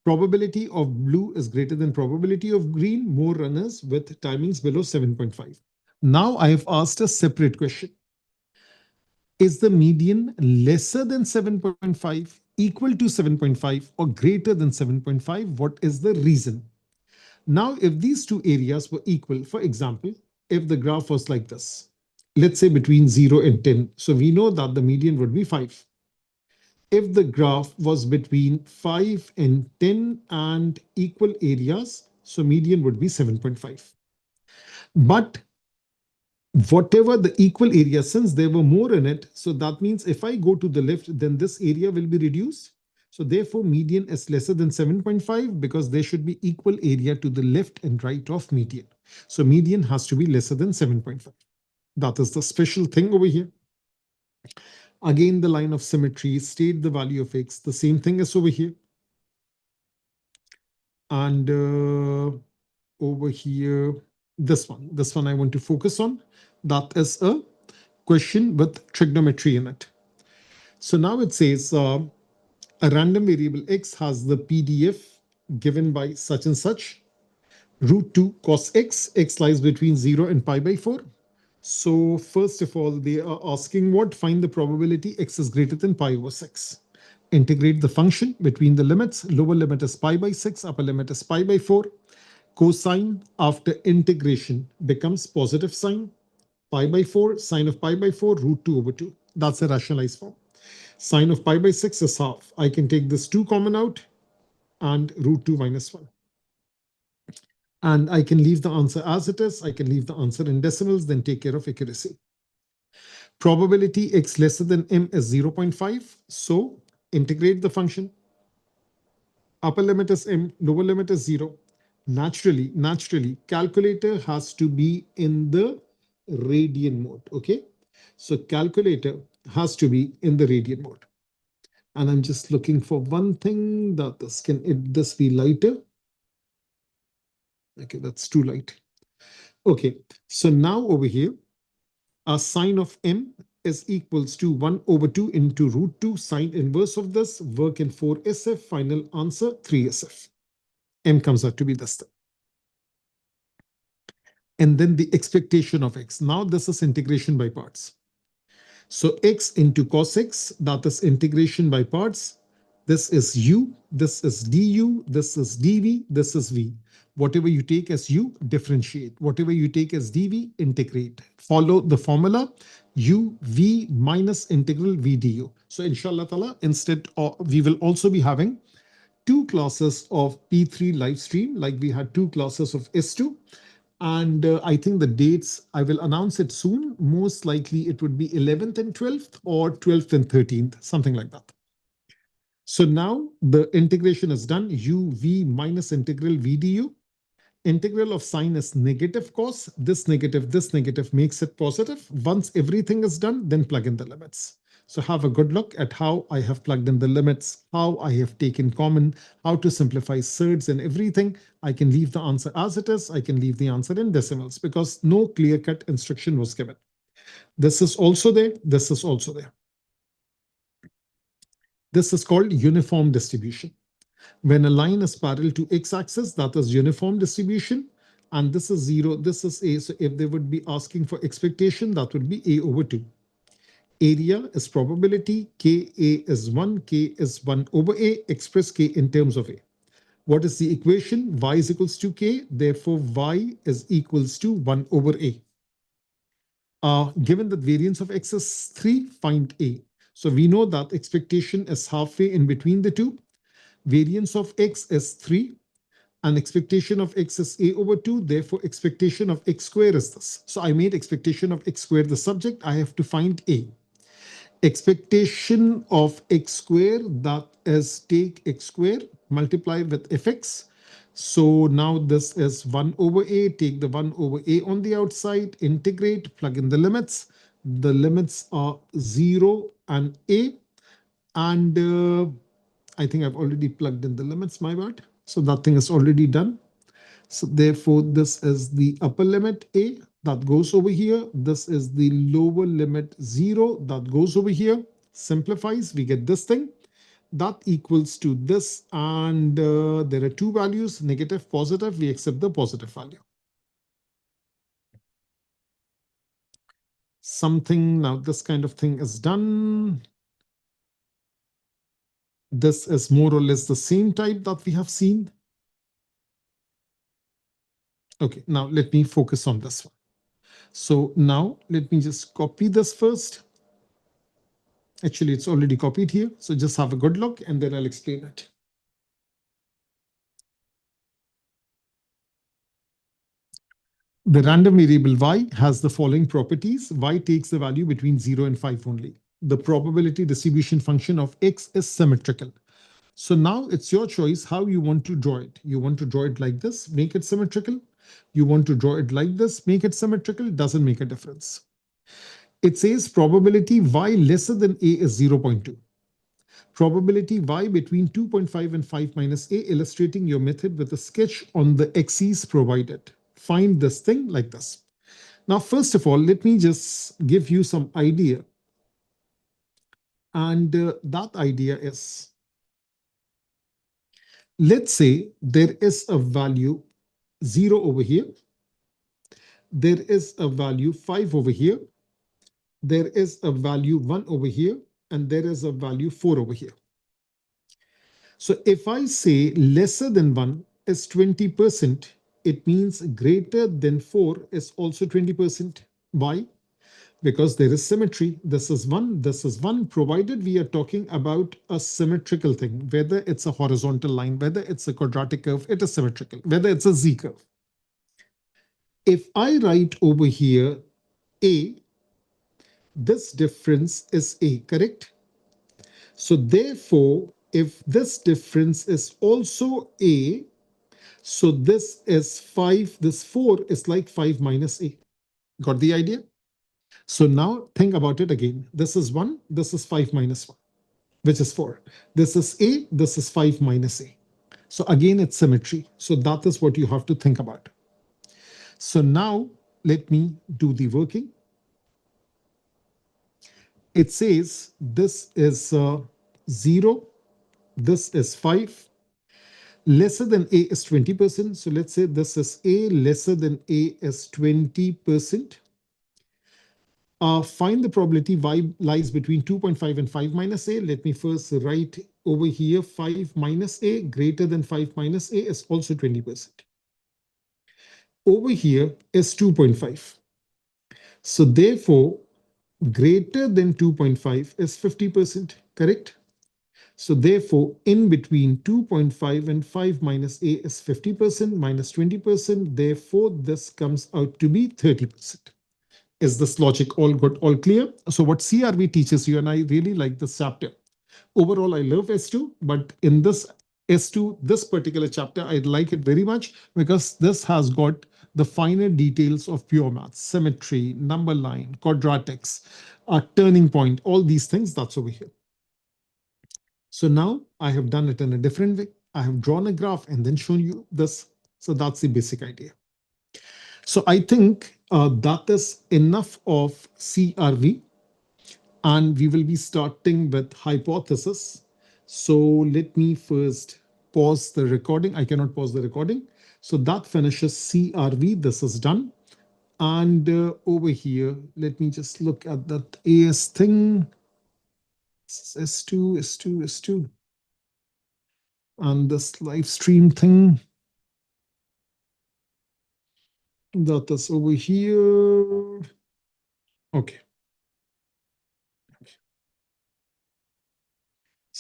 Speaker 1: Probability of blue is greater than probability of green. More runners with timings below 7.5. Now I have asked a separate question. Is the median lesser than 7.5, equal to 7.5, or greater than 7.5? What is the reason? Now, if these two areas were equal, for example, if the graph was like this, let's say between 0 and 10, so we know that the median would be 5. If the graph was between 5 and 10 and equal areas, so median would be 7.5. But whatever the equal area, since there were more in it, so that means if I go to the left, then this area will be reduced. So therefore, median is lesser than 7.5 because there should be equal area to the left and right of median. So median has to be lesser than 7.5. That is the special thing over here. Again, the line of symmetry, state the value of X. The same thing is over here. And over here, this one I want to focus on. That is a question with trigonometry in it. So now it says a random variable X has the PDF given by such and such, root 2 cos X. X lies between 0 and pi by 4. So first of all, they are asking what? Find the probability X is greater than pi over 6. Integrate the function between the limits. Lower limit is pi by 6, upper limit is pi by 4. Cosine after integration becomes positive sine. Pi by 4, sine of pi by 4, root 2 over 2. That's a rationalized form. Sine of pi by 6 is half. I can take this 2 common out and root 2 minus 1. And I can leave the answer as it is. I can leave the answer in decimals, then take care of accuracy. Probability X lesser than M is 0.5. So integrate the function. Upper limit is M, lower limit is 0. Naturally, calculator has to be in the radian mode. Okay. So calculator has to be in the radian mode. And I'm just looking for one thing that this be lighter? Okay, that's too light. Okay, so now over here, our sine of M is equals to 1 over 2 into root 2, sine inverse of this, work in 4 SF, final answer 3 SF. M comes out to be this thing. And then the expectation of X. Now this is integration by parts. So X into cos X, that is integration by parts. This is U, this is du, this is dv, this is v. Whatever you take as u, differentiate. Whatever you take as dv, integrate. Follow the formula u v minus integral v du. So inshallah ta'ala, instead we will also be having 2 classes of P3 live stream, like we had 2 classes of S2. And I think the dates, I will announce it soon. Most likely it would be 11th and 12th or 12th and 13th, something like that. So now the integration is done. U v minus integral v du. Integral of sine is negative cos. This negative makes it positive. Once everything is done, then plug in the limits. So have a good look at how I have plugged in the limits, how I have taken common, how to simplify surds and everything. I can leave the answer as it is. I can leave the answer in decimals because no clear-cut instruction was given. This is also there. This is also there. This is called uniform distribution. When a line is parallel to x-axis, that is uniform distribution. And this is 0, this is a. So if they would be asking for expectation, that would be a over 2. Area is probability, Ka is 1, K is 1 over A, express K in terms of A. What is the equation? Y is equals to K, therefore Y is equals to 1 over A. Given that variance of X is 3, find A. So we know that expectation is halfway in between the two. Variance of X is 3 and expectation of X is A over 2. Therefore, expectation of X square is this. So I made expectation of X square the subject. I have to find A. Expectation of X square, that is take X square, multiply with fx. So now this is 1 over A, take the 1 over A on the outside, integrate, plug in the limits. The limits are 0 and A. And I think I've already plugged in the limits, my bad. So that thing is already done. So therefore, this is the upper limit A that goes over here. This is the lower limit 0 that goes over here. Simplifies, we get this thing. That equals to this. And there are two values, negative, positive. We accept the positive value. Something, now this kind of thing is done. This is more or less the same type that we have seen. Okay, now let me focus on this one. So now let me just copy this first. Actually, it's already copied here. So just have a good look and then I'll explain it. The random variable y has the following properties. Y takes the value between 0 and 5 only. The probability distribution function of x is symmetrical. So now it's your choice how you want to draw it. You want to draw it like this, make it symmetrical. You want to draw it like this, make it symmetrical. Doesn't make a difference. It says probability y lesser than a is 0.2. Probability y between 2.5 and 5 minus a, illustrating your method with a sketch on the axes provided. Find this thing like this. Now, first of all, let me just give you some idea. And that idea is, let's say there is a value 0 over here. There is a value 5 over here. There is a value 1 over here. And there is a value 4 over here. So if I say lesser than 1 is 20%, it means greater than 4 is also 20%. Why? Because there is symmetry. This is 1, this is 1, provided we are talking about a symmetrical thing, whether it's a horizontal line, whether it's a quadratic curve, it is symmetrical, whether it's a Z curve. If I write over here A, this difference is A, correct? So therefore, if this difference is also A, so this is 5, this 4 is like 5 minus A. Got the idea? So now think about it again. This is 1, this is 5 minus 1, which is 4. This is A, this is 5 minus A. So again, it's symmetry. So that is what you have to think about. So now let me do the working. It says this is 0, this is 5. Lesser than A is 20%. So let's say this is A, lesser than A is 20%. Find the probability y lies between 2.5 and 5 minus A. Let me first write over here 5 minus A, greater than 5 minus A is also 20%. Over here is 2.5. So therefore, greater than 2.5 is 50%, correct? So therefore, in between 2.5 and 5 minus A is 50% minus 20%. Therefore, this comes out to be 30%. Is this logic all good, all clear? So what CRV teaches you, and I really like this chapter. Overall, I love S2, but in this S2, this particular chapter, I like it very much because this has got the finer details of pure maths, symmetry, number line, quadratics, turning point, all these things, that's over here. So now I have done it in a different way. I have drawn a graph and then shown you this. So that's the basic idea. So I think that is enough of CRV. And we will be starting with hypothesis. So let me first pause the recording. I cannot pause the recording. So that finishes CRV. This is done. And over here, let me just look at that AS thing. S2, S2, S2. And this live stream thing. That is over here. Okay.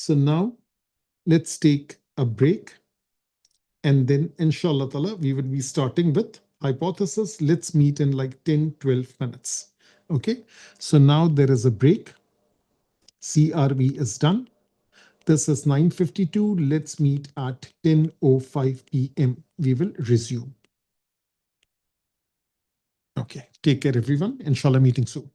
Speaker 1: So now let's take a break. And then, inshallah ta'ala, we will be starting with hypothesis. Let's meet in like 10, 12 minutes. Okay. So now there is a break. CRV is done. This is 9:52. Let's meet at 10:05 p.m. We will resume. Okay. Take care, everyone. Inshallah, meeting soon.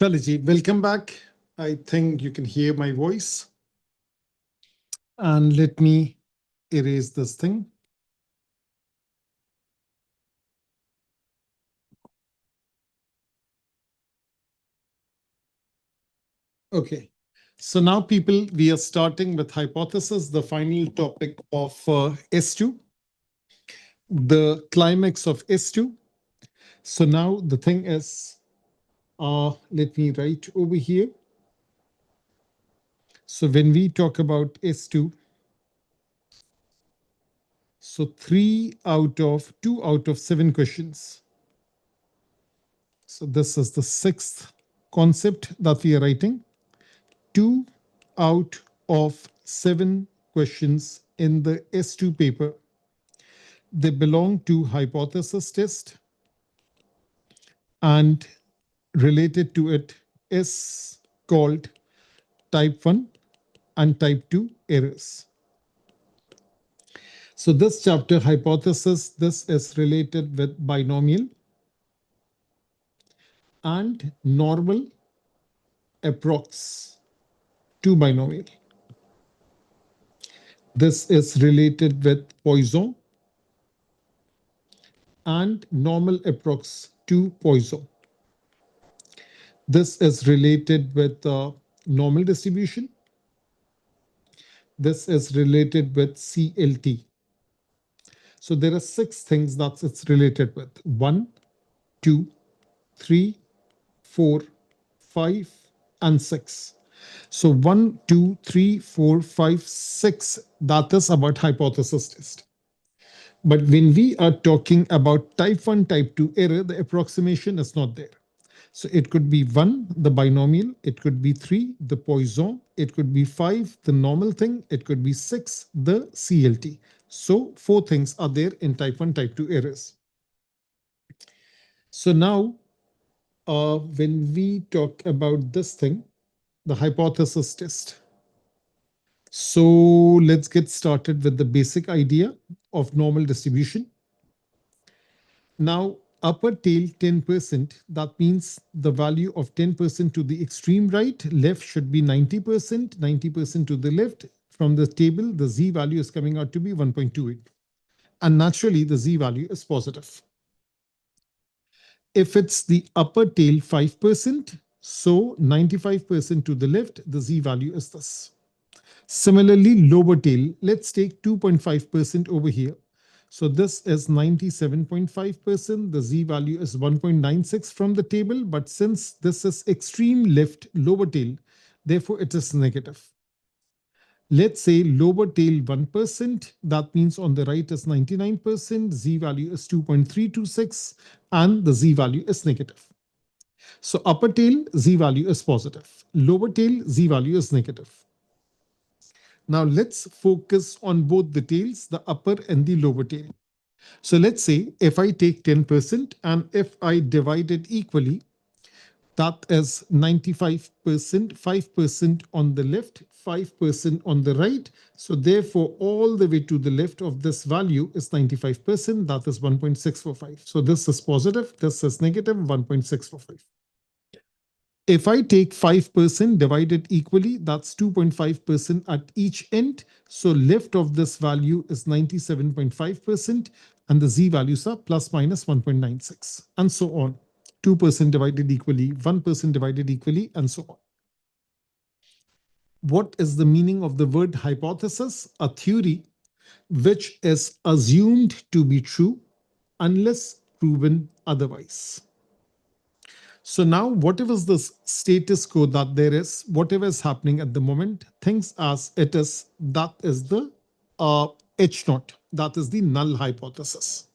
Speaker 1: Shwelaji, welcome back. I think you can hear my voice. And let me erase this thing. Okay. So now, people, we are starting with hypothesis, the final topic of S2, the climax of S2. So now the thing is, let me write over here. So when we talk about S2, so 2 out of 7 questions. So this is the 6th concept that we are writing. 2 out of 7 questions in the S2 paper, they belong to hypothesis test, and related to it is called type 1 and type 2 errors. So this chapter, hypothesis, this is related with binomial and normal approx to binomial. This is related with Poisson and normal approx to Poisson. This is related with normal distribution. This is related with CLT. So there are 6 things that it's related with. 1, 2, 3, 4, 5, and 6. So 1, 2, 3, 4, 5, 6, that is about hypothesis test. But when we are talking about type 1, type 2 error, the approximation is not there. So it could be 1, the binomial. It could be 3, the Poisson. It could be 5, the normal thing. It could be 6, the CLT. So 4 things are there in type 1, type 2 errors. So now, when we talk about this thing, the hypothesis test. So let's get started with the basic idea of normal distribution. Now, upper tail 10%, that means the value of 10% to the extreme right, left should be 90%, 90% to the left. From the table, the Z value is coming out to be 1.28. And naturally, the Z value is positive. If it's the upper tail 5%, so 95% to the left, the Z value is this. Similarly, lower tail, let's take 2.5% over here. So this is 97.5%. The Z value is 1.96 from the table. But since this is extreme left, lower tail, therefore it is negative. Let's say lower tail 1%. That means on the right is 99%. Z value is 2.326 and the Z value is negative. So upper tail, Z value is positive. Lower tail, Z value is negative. Now let's focus on both the tails, the upper and the lower tail. So let's say if I take 10% and if I divide it equally, that is 95%, 5% on the left, 5% on the right. So therefore, all the way to the left of this value is 95%. That is 1.645. So this is positive, this is negative, 1.645. If I take 5% divided equally, that's 2.5% at each end. So left of this value is 97.5%, and the Z values are plus minus 1.96, and so on. 2% divided equally, 1% divided equally, and so on. What is the meaning of the word hypothesis? A theory which is assumed to be true unless proven otherwise. So now, whatever is the status quo that there is, whatever is happening at the moment, things as it is, that is the H naught, that is the null hypothesis.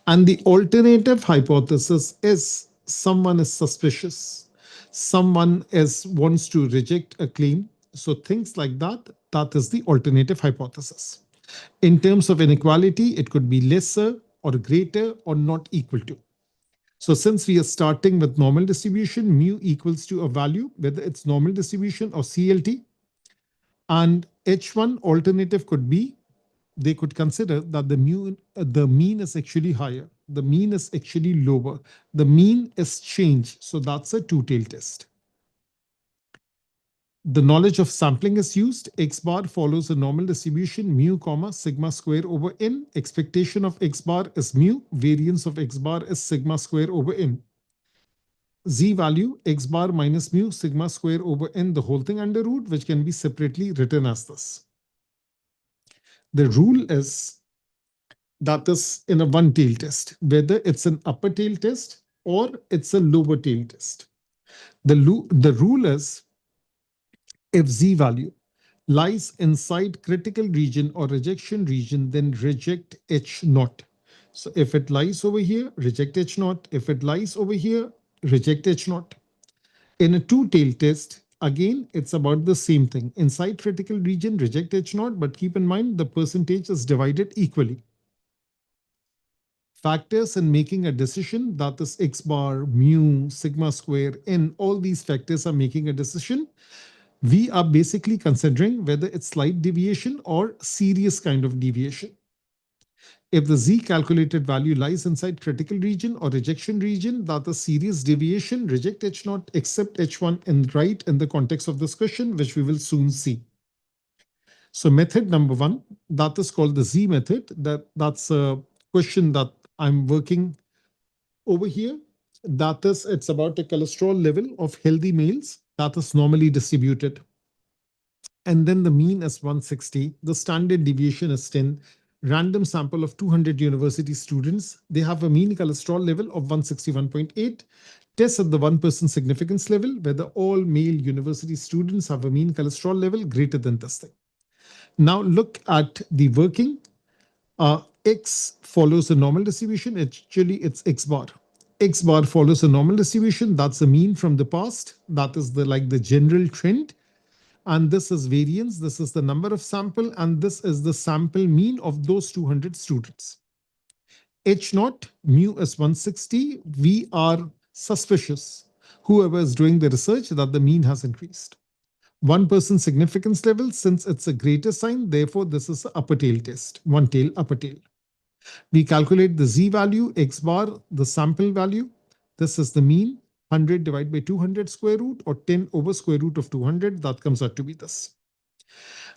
Speaker 1: And the alternative hypothesis is someone is suspicious, someone wants to reject a claim. So things like that, that is the alternative hypothesis. In terms of inequality, it could be lesser or greater or not equal to. So since we are starting with normal distribution, mu equals to a value, whether it's normal distribution or CLT. And H1 alternative could be, they could consider that the mean is actually higher. The mean is actually lower. The mean is change. So that's a two-tailed test. The knowledge of sampling is used. X bar follows a normal distribution mu comma sigma square over n. Expectation of X bar is mu. Variance of X bar is sigma square over n. Z value X bar minus mu sigma square over n, the whole thing under root, which can be separately written as this. The rule is that is in a one tail test, whether it's an upper tail test or it's a lower tail test. The rule is if Z value lies inside critical region or rejection region, then reject H naught. So if it lies over here, reject H naught. If it lies over here, reject H naught. In a two-tail test, again, it's about the same thing. Inside critical region, reject H naught, but keep in mind the percentage is divided equally. Factors in making a decision, that is X bar, mu, sigma square, n, all these factors are making a decision. We are basically considering whether it's slight deviation or serious kind of deviation. If the Z calculated value lies inside critical region or rejection region, that is serious deviation, reject H naught, accept H1 and write in the context of this question, which we will soon see. So method number one, that is called the Z method. That's a question that I'm working over here. That is, it's about a cholesterol level of healthy males that is normally distributed. And then the mean is 160. The standard deviation is 10. Random sample of 200 university students. They have a mean cholesterol level of 161.8. Test at the 1% significance level, whether all male university students have a mean cholesterol level greater than this thing. Now look at the working. X follows a normal distribution. Actually, it's X bar. X bar follows a normal distribution. That's the mean from the past. That is the general trend. And this is variance. This is the number of sample. And this is the sample mean of those 200 students. H naught, mu is 160. We are suspicious, whoever is doing the research, that the mean has increased. 1% significance level, since it's a greater sign, therefore this is an upper tail test, one tail, upper tail. We calculate the Z value, X bar, the sample value. This is the mean, 100 divided by 200 square root or 10 over square root of 200. That comes out to be this.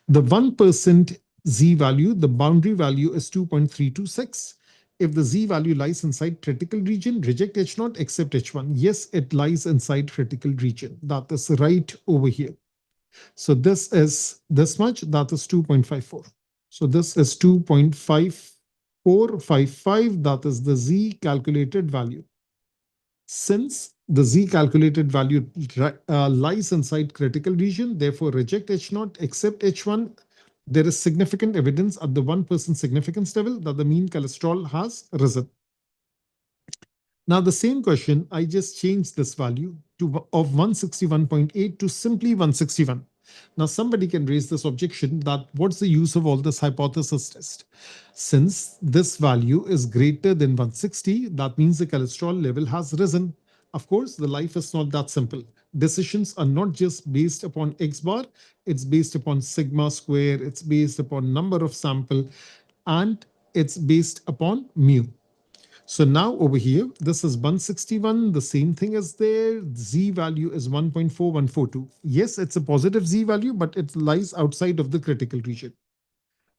Speaker 1: The 1% Z value, the boundary value is 2.326. If the Z value lies inside critical region, reject H naught, accept H1. Yes, it lies inside critical region. That is right over here. So this is this much, that is 2.54. So this is 2.5455, that is the Z calculated value. Since the Z calculated value lies inside critical region, therefore reject H naught, accept H1. There is significant evidence at the 1% significance level that the mean cholesterol has risen. Now the same question, I just changed this value of 161.8 to simply 161. Now somebody can raise this objection that what's the use of all this hypothesis test? Since this value is greater than 160, that means the cholesterol level has risen. Of course, the life is not that simple. Decisions are not just based upon X bar, it's based upon sigma square, it's based upon number of sample, and it's based upon mu. So now over here, this is 161. The same thing is there. Z value is 1.4142. Yes, it's a positive Z value, but it lies outside of the critical region.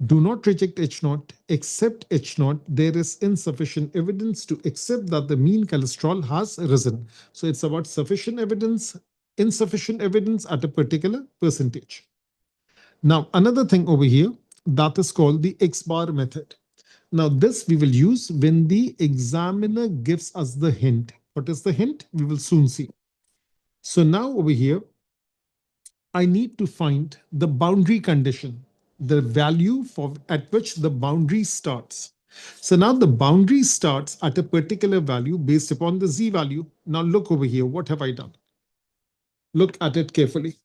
Speaker 1: Do not reject H naught, accept H naught. There is insufficient evidence to accept that the mean cholesterol has risen. So it's about sufficient evidence, insufficient evidence at a particular percentage. Now, another thing over here, that is called the X bar method. Now, this we will use when the examiner gives us the hint. What is the hint? We will soon see. So now over here, I need to find the boundary condition, the value at which the boundary starts. So now the boundary starts at a particular value based upon the Z value. Now look over here. What have I done? Look at it carefully.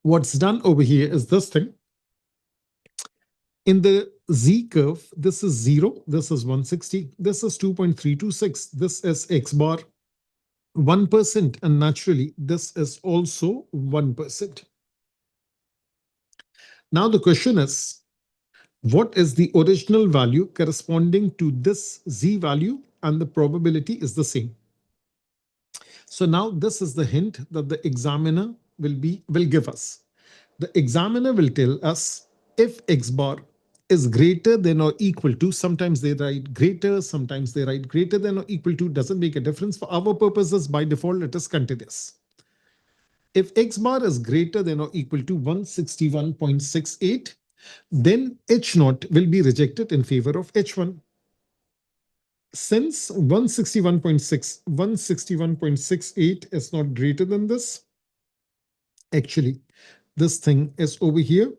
Speaker 1: What's done over here is this thing. In the Z curve, this is 0, this is 160, this is 2.326, this is X bar 1%, and naturally, this is also 1%. Now the question is, what is the original value corresponding to this Z value? And the probability is the same. So now this is the hint that the examiner will give us. The examiner will tell us if X bar is greater than or equal to, sometimes they write greater, sometimes they write greater than or equal to, doesn't make a difference. For our purposes, by default, it is continuous. If X bar is greater than or equal to 161.68, then H naught will be rejected in favor of H1. Since 161.68 is not greater than this, actually, this thing is over here.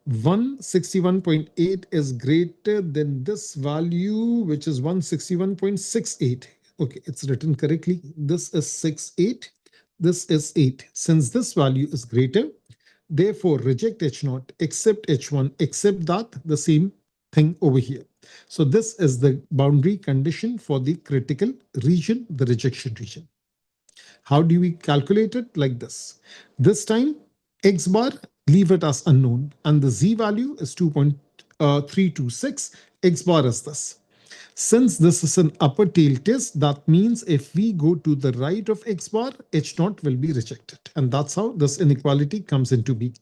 Speaker 1: 161.8 is greater than this value, which is 161.68. Okay, it's written correctly. This is 68. This is 8. Since this value is greater, therefore reject H0, accept H1, accept that, the same thing over here. So this is the boundary condition for the critical region, the rejection region. How do we calculate it? Like this. This time, X bar, leave it as unknown, and the Z value is 2.326. X bar is this. Since this is an upper tail test, that means if we go to the right of X bar, H naught will be rejected. And that's how this inequality comes into being.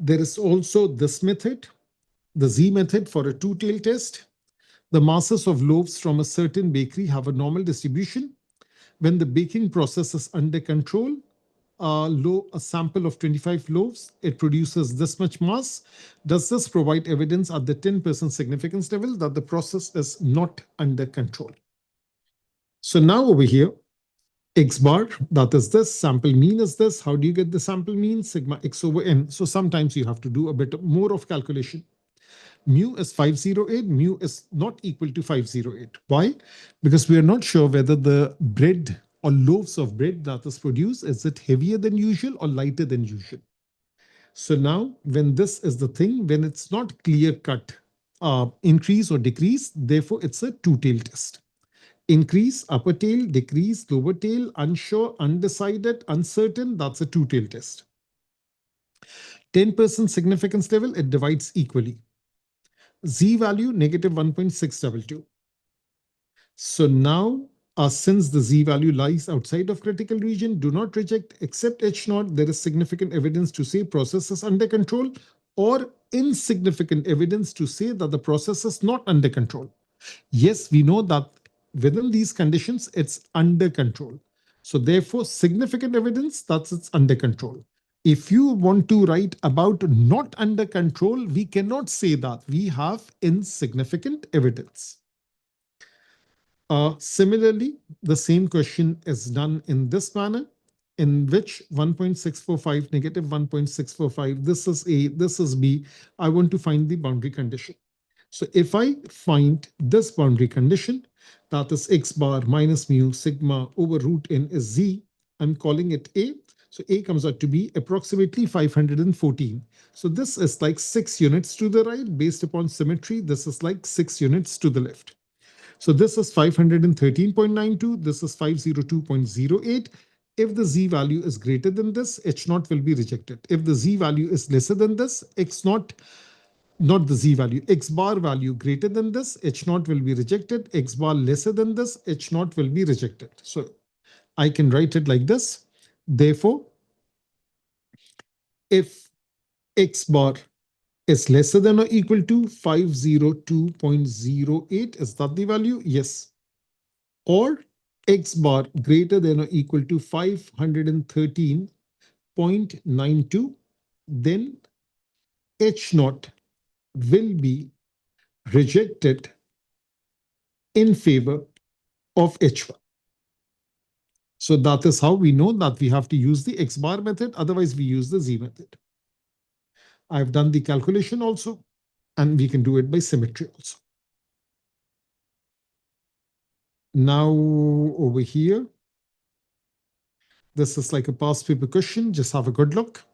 Speaker 1: There is also this method, the Z method for a two-tail test. The masses of loaves from a certain bakery have a normal distribution. When the baking process is under control, a sample of 25 loaves, it produces this much mass. Does this provide evidence at the 10% significance level that the process is not under control? So now over here, X bar, that is this, sample mean is this. How do you get the sample mean? Sigma X over N. So sometimes you have to do a bit more of calculation. Mu is 508, mu is not equal to 508. Why? Because we are not sure whether the bread or loaves of bread that is produced, is it heavier than usual or lighter than usual? So now when this is the thing, when it's not clear cut increase or decrease, therefore it's a two-tail test. Increase, upper tail, decrease, lower tail, unsure, undecided, uncertain, that's a two-tail test. 10% significance level, it divides equally. Z value, negative 1.622. So now, since the Z value lies outside of critical region, do not reject, accept H0. There is significant evidence to say process is under control, or insignificant evidence to say that the process is not under control. Yes, we know that within these conditions, it's under control. So therefore, significant evidence that it's under control. If you want to write about not under control, we cannot say that we have insignificant evidence. Similarly, the same question is done in this manner, in which 1.645, negative 1.645, this is A, this is B. I want to find the boundary condition. So if I find this boundary condition, that is X bar minus mu sigma over root n is Z, I'm calling it A. So A comes out to be approximately 514. So this is like 6 units to the right. Based upon symmetry, this is like 6 units to the left. So this is 513.92. This is 502.08. If the Z value is greater than this, H naught will be rejected. If the Z value is lesser than this, X naught, not the Z value, X bar value greater than this, H naught will be rejected. X bar lesser than this, H naught will be rejected. So I can write it like this. Therefore, if X bar is lesser than or equal to 502.08, is that the value? Yes. Or X bar greater than or equal to 513.92, then H naught will be rejected in favor of H1. So that is how we know that we have to use the X bar method. Otherwise, we use the Z method. I've done the calculation also, and we can do it by symmetry also. Now over here, this is like a past paper question. Just have a good look.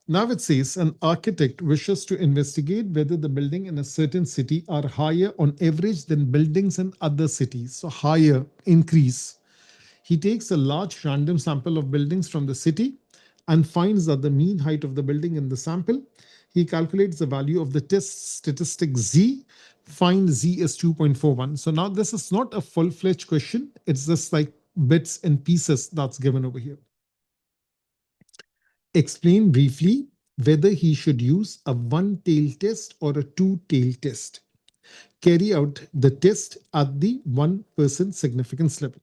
Speaker 1: Now it says an architect wishes to investigate whether the building in a certain city are higher on average than buildings in other cities. So higher, increase. He takes a large random sample of buildings from the city and finds that the mean height of the building in the sample. he calculates the value of the test statistic Z, find Z is 2.41. So now this is not a full-fledged question. It's just like bits and pieces that's given over here. Explain briefly whether he should use a one-tail test or a two-tail test. Carry out the test at the 1% significance level.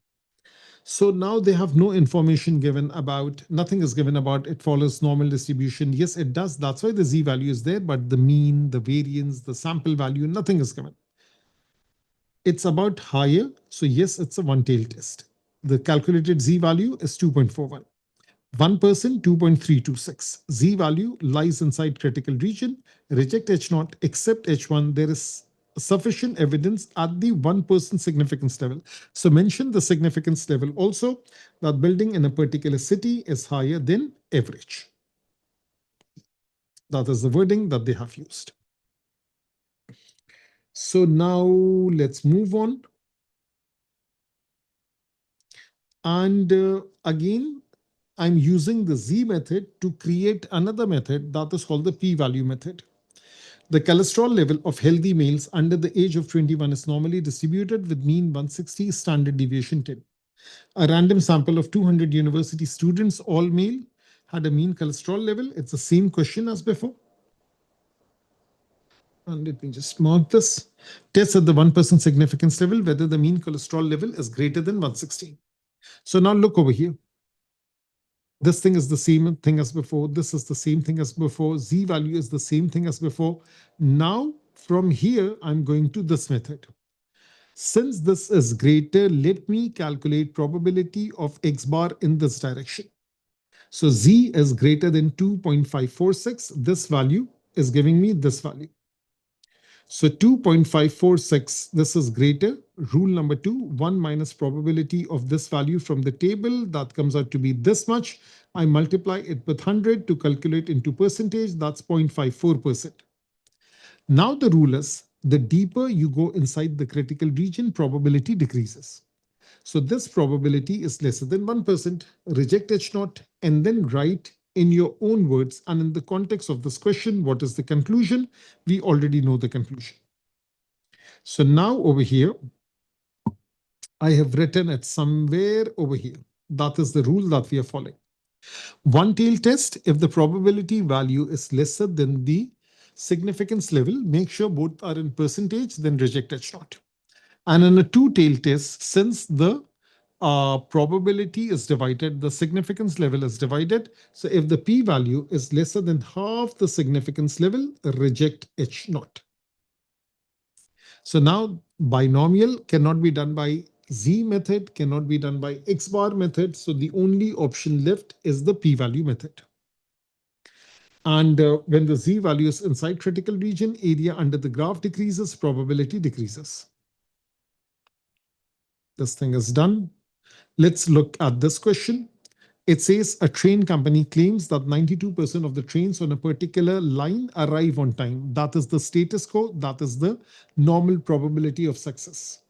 Speaker 1: So now they have no information given about, nothing is given about it follows normal distribution. Yes, it does. That's why the Z value is there, but the mean, the variance, the sample value, nothing is given. It's about higher. So yes, it's a one-tail test. The calculated Z value is 2.41. 1%, 2.326. Z value lies inside critical region. Reject H0, accept H1. There is sufficient evidence at the 1% significance level. So mention the significance level also, that building in a particular city is higher than average. That is the wording that they have used. So now let's move on. And again, I'm using the Z method to create another method that is called the p-value method. The cholesterol level of healthy males under the age of 21 is normally distributed with mean 160, standard deviation 10. A random sample of 200 university students, all male, had a mean cholesterol level. It's the same question as before. And let me just mark this. Test at the 1% significance level whether the mean cholesterol level is greater than 160. So now look over here. This thing is the same thing as before. This is the same thing as before. Z value is the same thing as before. Now, from here, I'm going to this method. Since this is greater, let me calculate probability of X bar in this direction. So Z is greater than 2.546. This value is giving me this value. So 2.546, this is greater. Rule number 2, 1 minus probability of this value from the table, that comes out to be this much. I multiply it with 100 to calculate into percentage, that's 0.54%. Now the rule is, the deeper you go inside the critical region, probability decreases. So this probability is lesser than 1%. Reject H0 and then write in your own words and in the context of this question, what is the conclusion? We already know the conclusion. So now over here, I have written it somewhere over here. That is the rule that we are following. One tail test, if the probability value is lesser than the significance level, make sure both are in percentage, then reject H0. And in a two tail test, since the probability is divided, the significance level is divided. So if the p-value is lesser than half the significance level, reject H0. So now binomial cannot be done by Z method, cannot be done by X bar method. So the only option left is the p-value method. And when the Z value is inside critical region, area under the graph decreases, probability decreases. This thing is done. Let's look at this question. It says a train company claims that 92% of the trains on a particular line arrive on time. That is the status quo. That is the normal probability of success.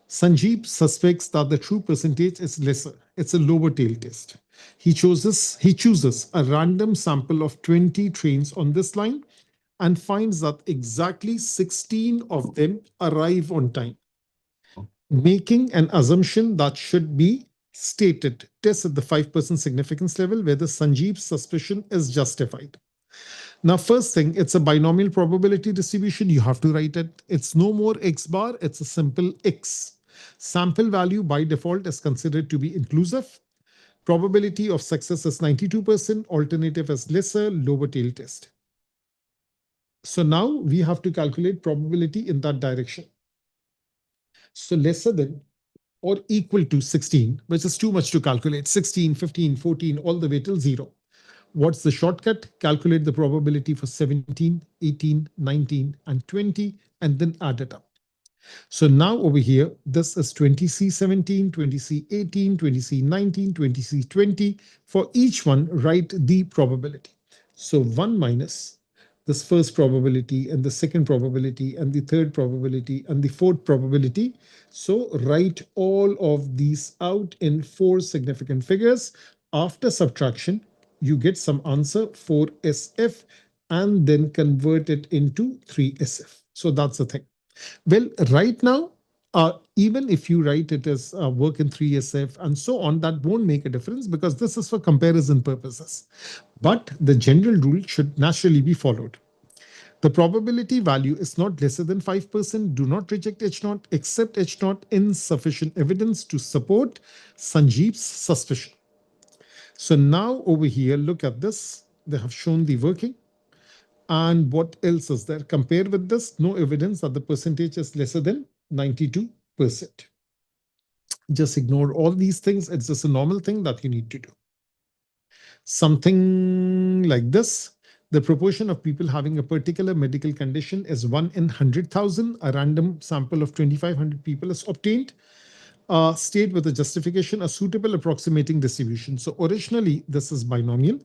Speaker 1: Sanjeev suspects that the true percentage is lesser. It's a lower tail test. He chooses a random sample of 20 trains on this line and finds that exactly 16 of them arrive on time, making an assumption that should be stated. Test at the 5% significance level whether Sanjeev's suspicion is justified. Now, first thing, it's a binomial probability distribution. You have to write it. It's no more X bar. It's a simple X. Sample value by default is considered to be inclusive. Probability of success is 92%. Alternative is lesser, lower tail test. So now we have to calculate probability in that direction. So lesser than or equal to 16, which is too much to calculate. 16, 15, 14, all the way till 0. What's the shortcut? Calculate the probability for 17, 18, 19, and 20, and then add it up. So now over here, this is 20C17, 20C18, 20C19, 20C20. For each one, write the probability. So 1 minus this first probability and the second probability and the third probability and the fourth probability. So write all of these out in 4 significant figures. After subtraction, you get some answer 4SF. and then convert it into 3SF. So that's the thing. Well, right now, even if you write it as work in 3SF and so on, that won't make a difference because this is for comparison purposes. But the general rule should naturally be followed. The probability value is not lesser than 5%. Do not reject H naught, accept H naught insufficient evidence to support Sanjeev's suspicion. So now over here, look at this. They have shown the working. And what else is there? Compare with this, no evidence that the percentage is lesser than 92%. Just ignore all these things. It's just a normal thing that you need to do. Something like this. The proportion of people having a particular medical condition is 1 in 100,000. A random sample of 2,500 people is obtained. State with a justification, a suitable approximating distribution. So originally, this is binomial.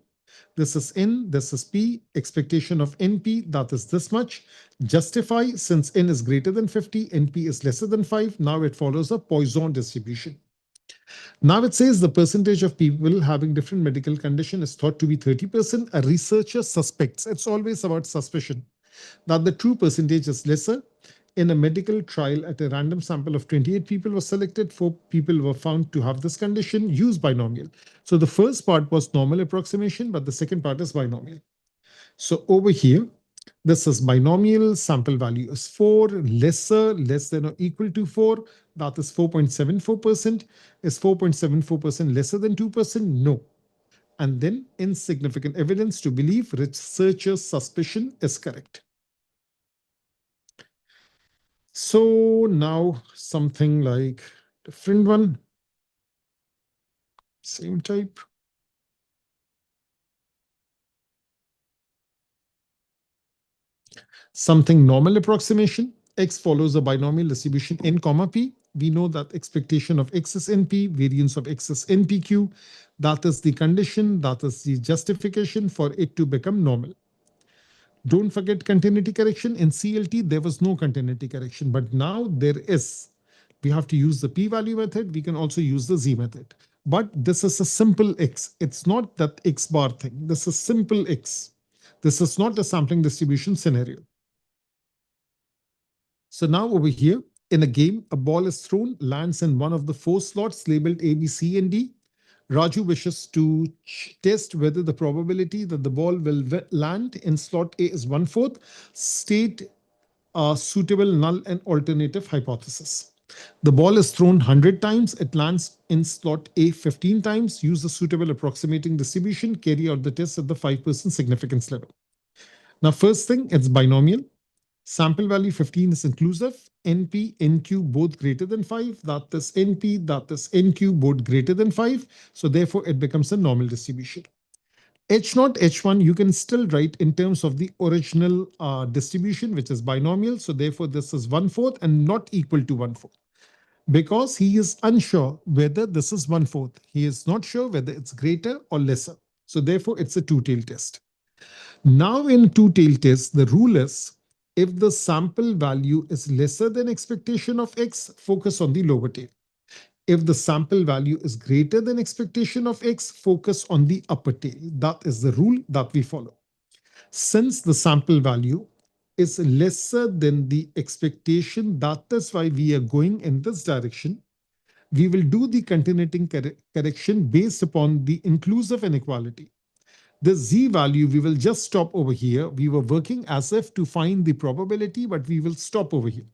Speaker 1: This is N, this is P, expectation of NP, that is this much. Justify, since N is greater than 50, NP is lesser than 5. Now it follows a Poisson distribution. Now it says the percentage of people having different medical condition is thought to be 30%. A researcher suspects, it's always about suspicion, that the true percentage is lesser. In a medical trial, at a random sample of 28 people was selected, 4 people were found to have this condition, use binomial. So the first part was normal approximation, but the second part is binomial. So over here, this is binomial, sample value is 4, less than or equal to 4, that is 4.74%. Is 4.74% lesser than 2%? No. And then insignificant evidence to believe researcher's suspicion is correct. So now something like different one, same type. Something normal approximation. X follows a binomial distribution n comma p. We know that expectation of x is np, variance of x is npq. That is the condition, that is the justification for it to become normal. Don't forget continuity correction. In CLT, there was no continuity correction, but now there is. We have to use the p-value method. We can also use the z method. But this is a simple x. It's not that x bar thing. This is simple x. This is not a sampling distribution scenario. So now over here, in a game, a ball is thrown, lands in one of the 4 slots labeled A, B, C, and D. Raju wishes to test whether the probability that the ball will land in slot A is 1/4. State a suitable null and alternative hypothesis. The ball is thrown 100 times. It lands in slot A 15 times. Use the suitable approximating distribution. Carry out the test at the 5% significance level. Now, first thing, it's binomial. Sample value 15 is inclusive. NP, NQ both greater than 5. That is NP, that is NQ both greater than 5. So therefore, it becomes a normal distribution. H0, H1, you can still write in terms of the original distribution, which is binomial. So therefore, this is 1/4 and not equal to 1/4. Because he is unsure whether this is 1/4. He is not sure whether it's greater or lesser. So therefore, it's a two-tailed test. Now in two-tailed test, the rule is if the sample value is lesser than expectation of X, focus on the lower tail. If the sample value is greater than expectation of X, focus on the upper tail. That is the rule that we follow. Since the sample value is lesser than the expectation, that is why we are going in this direction. We will do the continuating correction based upon the inclusive inequality. The z value, we will just stop over here. We were working as if to find the probability, but we will stop over here.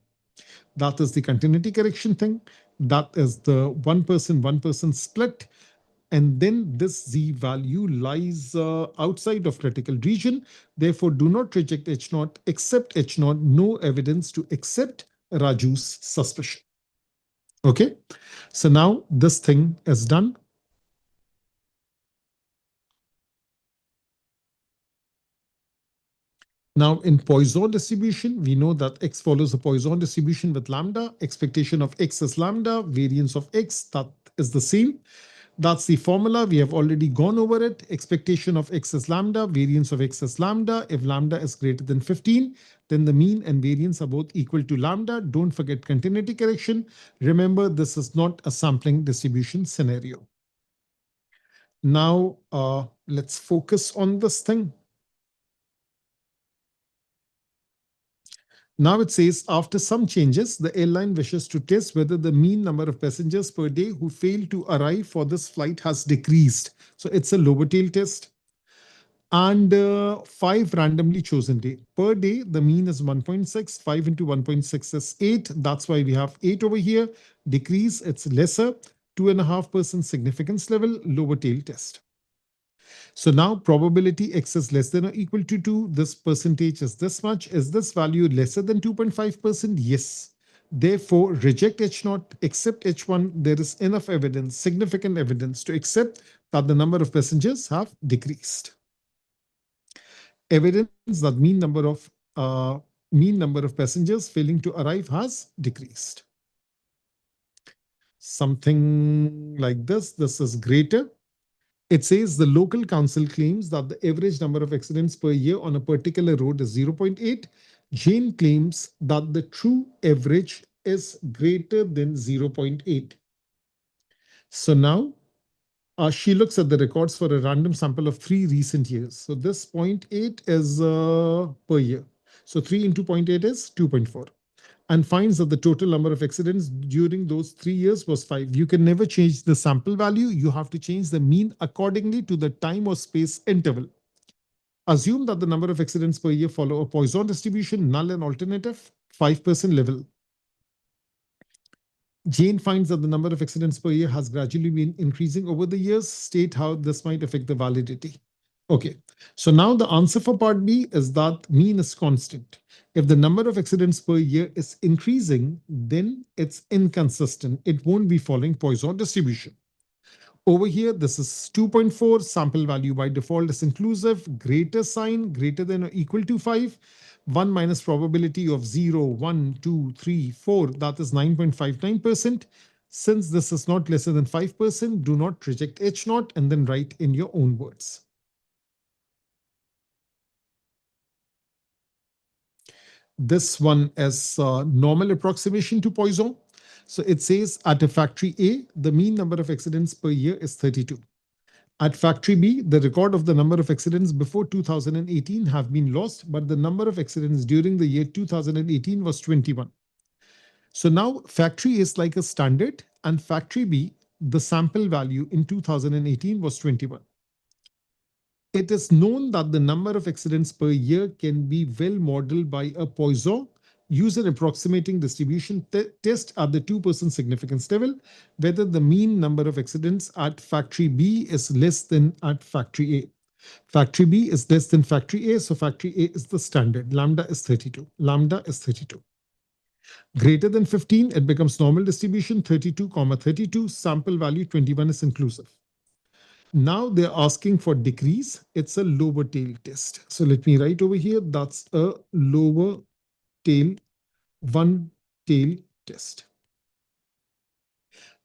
Speaker 1: That is the continuity correction thing. That is the 1% split. And then this z value lies outside of critical region. Therefore, do not reject H0, accept H0, no evidence to accept Raju's suspicion. Okay, so now this thing is done. Now in Poisson distribution, we know that X follows a Poisson distribution with lambda. Expectation of X is lambda, variance of X, that is the same. That's the formula. We have already gone over it. Expectation of X is lambda, variance of X is lambda. If lambda is greater than 15, then the mean and variance are both equal to lambda. Don't forget continuity correction. Remember, this is not a sampling distribution scenario. Now, let's focus on this thing. Now it says, after some changes, the airline wishes to test whether the mean number of passengers per day who fail to arrive for this flight has decreased. So it's a lower tail test. And 5 randomly chosen day. Per day, the mean is 1.6. 5 into 1.6 is 8. That's why we have 8 over here. Decrease, it's lesser. 2.5% significance level, lower tail test. So now probability x is less than or equal to 2. This percentage is this much. Is this value lesser than 2.5%? Yes. Therefore, reject H0, accept H1. There is enough evidence, significant evidence to accept that the number of passengers have decreased. Evidence that mean number of passengers failing to arrive has decreased. Something like this. This is greater. It says the local council claims that the average number of accidents per year on a particular road is 0.8. Jane claims that the true average is greater than 0.8. So now she looks at the records for a random sample of 3 recent years. So this 0.8 is per year. So 3 into 0.8 is 2.4. And finds that the total number of accidents during those 3 years was 5. You can never change the sample value. You have to change the mean accordingly to the time or space interval. Assume that the number of accidents per year follow a Poisson distribution, null and alternative, 5% level. Jane finds that the number of accidents per year has gradually been increasing over the years. State how this might affect the validity. Okay, so now the answer for part B is that mean is constant. If the number of accidents per year is increasing, then it's inconsistent. It won't be following Poisson distribution. Over here, this is 2.4. Sample value by default is inclusive. Greater sign, greater than or equal to 5. 1 minus probability of 0, 1, 2, 3, 4. That is 9.59%. Since this is not lesser than 5%, do not reject H0 and then write in your own words. This one is normal approximation to Poisson. So it says at a factory A, the mean number of accidents per year is 32. At factory B, the record of the number of accidents before 2018 have been lost, but the number of accidents during the year 2018 was 21. So now factory A is like a standard, and factory B, the sample value in 2018 was 21. It is known that the number of accidents per year can be well modeled by a Poisson. Use an approximating distribution test at the 2% significance level, whether the mean number of accidents at factory B is less than at factory A. Factory B is less than factory A, so factory A is the standard. Lambda is 32. Lambda is 32. Greater than 15, it becomes normal distribution, 32, 32. Sample value 21 is inclusive. Now they're asking for decrease. It's a lower tail test. So let me write over here. That's a lower tail, one tail test.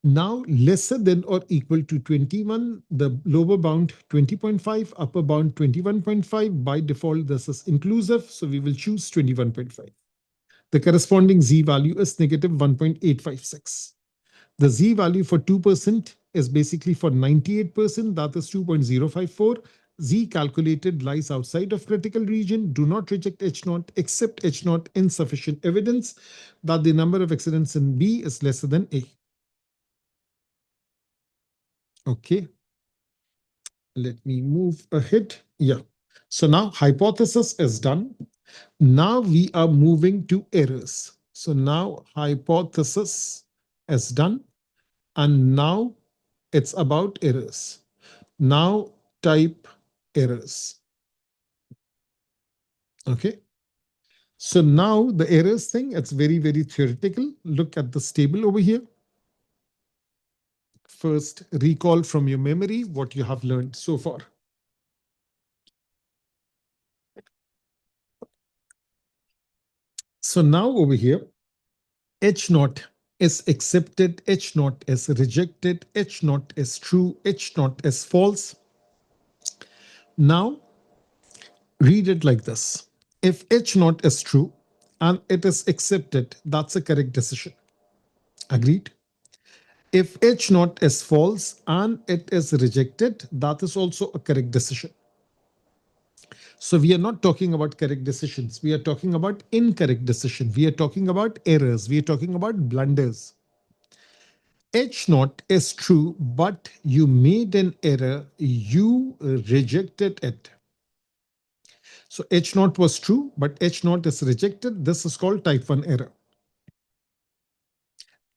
Speaker 1: Now lesser than or equal to 21, the lower bound 20.5, upper bound 21.5. By default, this is inclusive. So we will choose 21.5. The corresponding Z value is negative 1.856. The Z value for 2% is basically for 98%, that is 2.054. Z calculated lies outside of critical region. Do not reject H0, accept H0, insufficient evidence that the number of accidents in B is lesser than A. Okay. Let me move ahead. Yeah. So now hypothesis is done. Now we are moving to errors. So now hypothesis is done. And now it's about errors. Now type errors. Okay. So now the errors thing, it's very, very theoretical. Look at this table over here. First, recall from your memory what you have learned so far. So now over here, H0 is accepted, H0 is rejected, H0 is true, H0 is false. Now, read it like this. If H0 is true and it is accepted, that's a correct decision. Agreed? If H0 is false and it is rejected, that is also a correct decision. So we are not talking about correct decisions. We are talking about incorrect decision. We are talking about errors. We are talking about blunders. H naught is true, but you made an error. You rejected it. So H naught was true, but H naught is rejected. This is called type 1 error.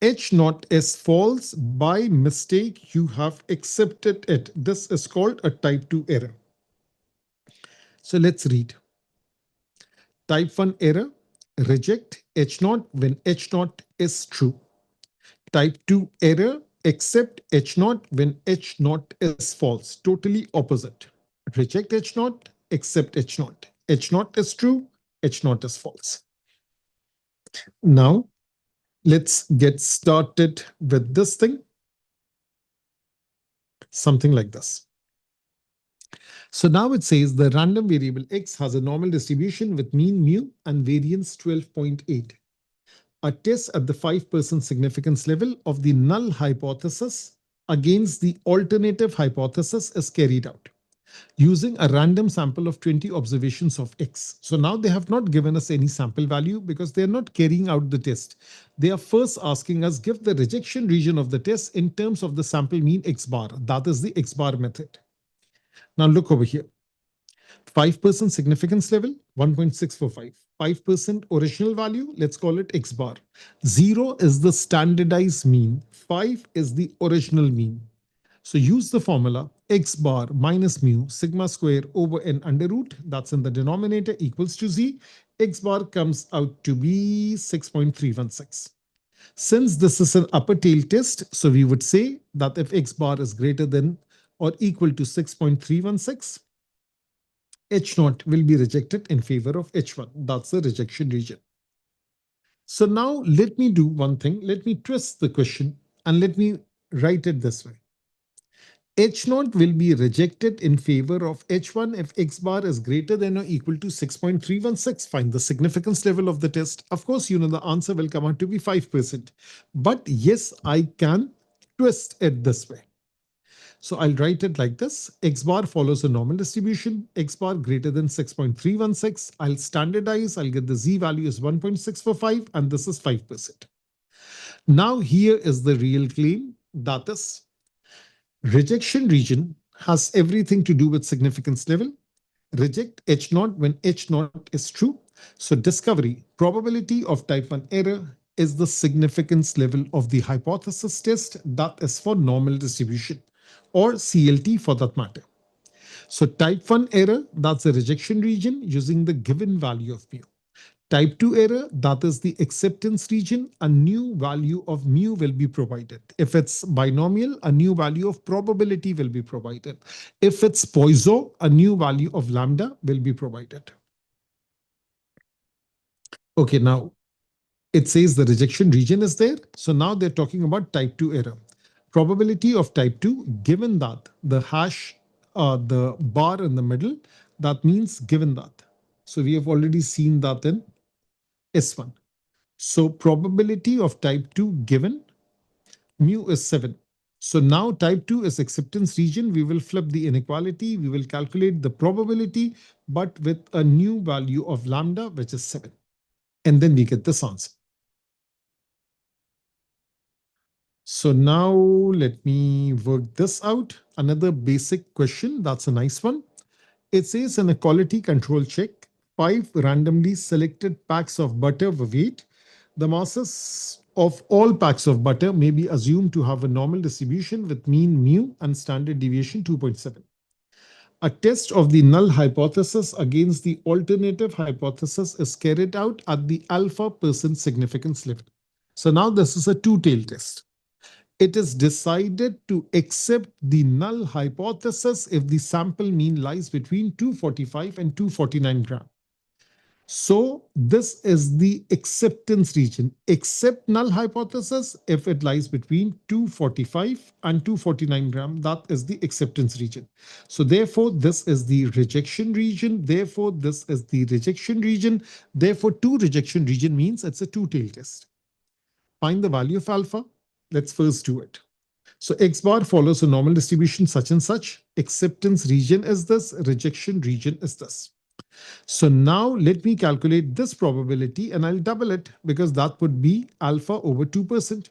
Speaker 1: H naught is false. By mistake, you have accepted it. This is called a type 2 error. So let's read. Type 1 error, reject H naught when H naught is true. Type 2 error, accept H naught when H naught is false. Totally opposite. Reject H naught, accept H naught. H naught is true, H naught is false. Now, let's get started with this thing. Something like this. So now it says the random variable x has a normal distribution with mean mu and variance 12.8. A test at the 5% significance level of the null hypothesis against the alternative hypothesis is carried out using a random sample of 20 observations of x. So now they have not given us any sample value because they are not carrying out the test. They are first asking us give the rejection region of the test in terms of the sample mean x bar. That is the x bar method. Now look over here. 5% significance level, 1.645. 5% original value, let's call it x bar. 0 is the standardized mean. 5 is the original mean. So use the formula x bar minus mu sigma square over n under root, that's in the denominator, equals to z. X bar comes out to be 6.316. Since this is an upper tail test, so we would say that if x bar is greater than or equal to 6.316, H naught will be rejected in favor of H1. That's the rejection region. So now let me do one thing. Let me twist the question and let me write it this way. H naught will be rejected in favor of H1 if X bar is greater than or equal to 6.316. Find the significance level of the test. Of course, you know the answer will come out to be 5%. But yes, I can twist it this way. So I'll write it like this. X bar follows a normal distribution. X bar greater than 6.316. I'll standardize. I'll get the Z value is 1.645 and this is 5%. Now here is the real claim. That is, rejection region has everything to do with significance level. Reject H naught when H naught is true. So discovery, probability of type 1 error is the significance level of the hypothesis test that is for normal distribution or CLT for that matter. So type 1 error, that's the rejection region using the given value of mu. Type 2 error, that is the acceptance region, a new value of mu will be provided. If it's binomial, a new value of probability will be provided. If it's Poisson, a new value of lambda will be provided. Okay, now it says the rejection region is there. So now they're talking about type 2 error. Probability of type 2, given that the hash, the bar in the middle, that means given that. So we have already seen that in S1. So probability of type 2 given mu is 7. So now type 2 is acceptance region. We will flip the inequality. We will calculate the probability, but with a new value of lambda, which is 7. And then we get this answer. So now let me work this out. Another basic question. That's a nice one. It says in a quality control check, 5 randomly selected packs of butter were weighed. The masses of all packs of butter may be assumed to have a normal distribution with mean mu and standard deviation 2.7. A test of the null hypothesis against the alternative hypothesis is carried out at the alpha percent significance level. So now this is a two-tail test. It is decided to accept the null hypothesis if the sample mean lies between 245 and 249 gram. So this is the acceptance region. Accept null hypothesis if it lies between 245 and 249 gram. That is the acceptance region. So therefore, this is the rejection region. Therefore, this is the rejection region. Therefore, two rejection region means it's a two-tail test. Find the value of alpha. Let's first do it. So X bar follows a normal distribution such and such. Acceptance region is this. Rejection region is this. So now let me calculate this probability and I'll double it because that would be alpha over 2%.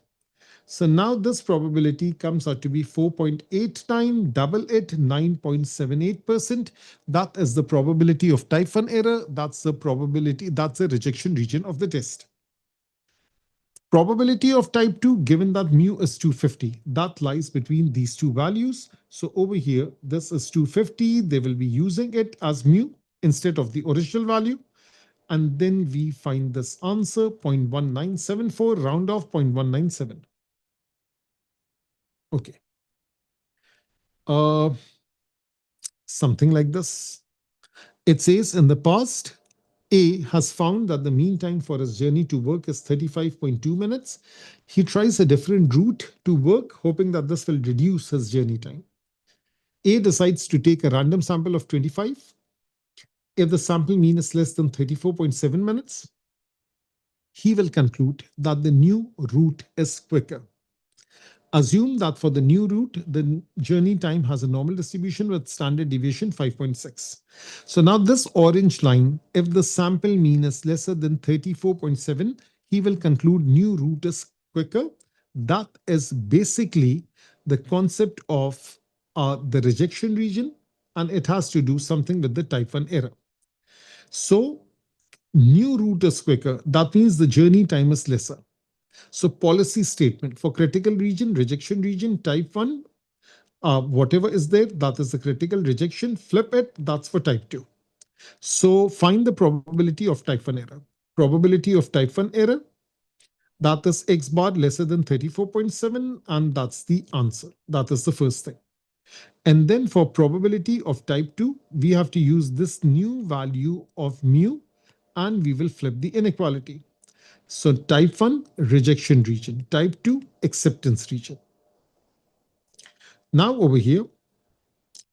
Speaker 1: So now this probability comes out to be 4.89, double it, 9.78%. That is the probability of type 1 error. That's the probability, that's the rejection region of the test. Probability of type 2, given that mu is 250, that lies between these two values. So over here, this is 250. They will be using it as mu instead of the original value. And then we find this answer, 0.1974, round off 0.197. Okay. Something like this. It says in the past, A has found that the mean time for his journey to work is 35.2 minutes. He tries a different route to work, hoping that this will reduce his journey time. A decides to take a random sample of 25. If the sample mean is less than 34.7 minutes, he will conclude that the new route is quicker. Assume that for the new route, the journey time has a normal distribution with standard deviation 5.6. So now this orange line, if the sample mean is lesser than 34.7, he will conclude new route is quicker. That is basically the concept of the rejection region, and it has to do something with the type 1 error. So new route is quicker. That means the journey time is lesser. So policy statement for critical region, rejection region, type 1, whatever is there, that is the critical rejection. Flip it, that's for type 2. So find the probability of type 1 error. Probability of type 1 error, that is X bar lesser than 34.7, and that's the answer. That is the first thing. And then for probability of type 2, we have to use this new value of mu, and we will flip the inequality. So type 1, rejection region. Type 2, acceptance region. Now over here,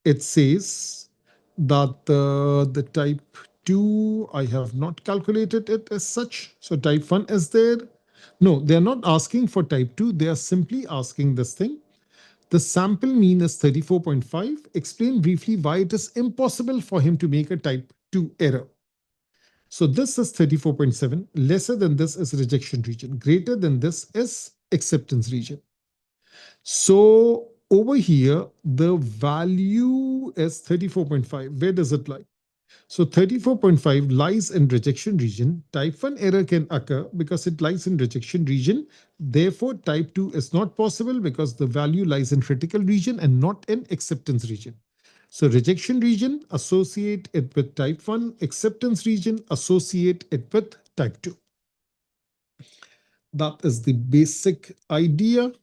Speaker 1: it says that the type 2, I have not calculated it as such. So type 1 is there. No, they're not asking for type 2. They are simply asking this thing. The sample mean is 34.5. Explain briefly why it is impossible for him to make a type 2 error. So this is 34.7. Lesser than this is rejection region. Greater than this is acceptance region. So over here, the value is 34.5. Where does it lie? So 34.5 lies in rejection region. Type 1 error can occur because it lies in rejection region. Therefore, type 2 is not possible because the value lies in critical region and not in acceptance region. So rejection region, associate it with type 1. Acceptance region, associate it with type 2. That is the basic idea.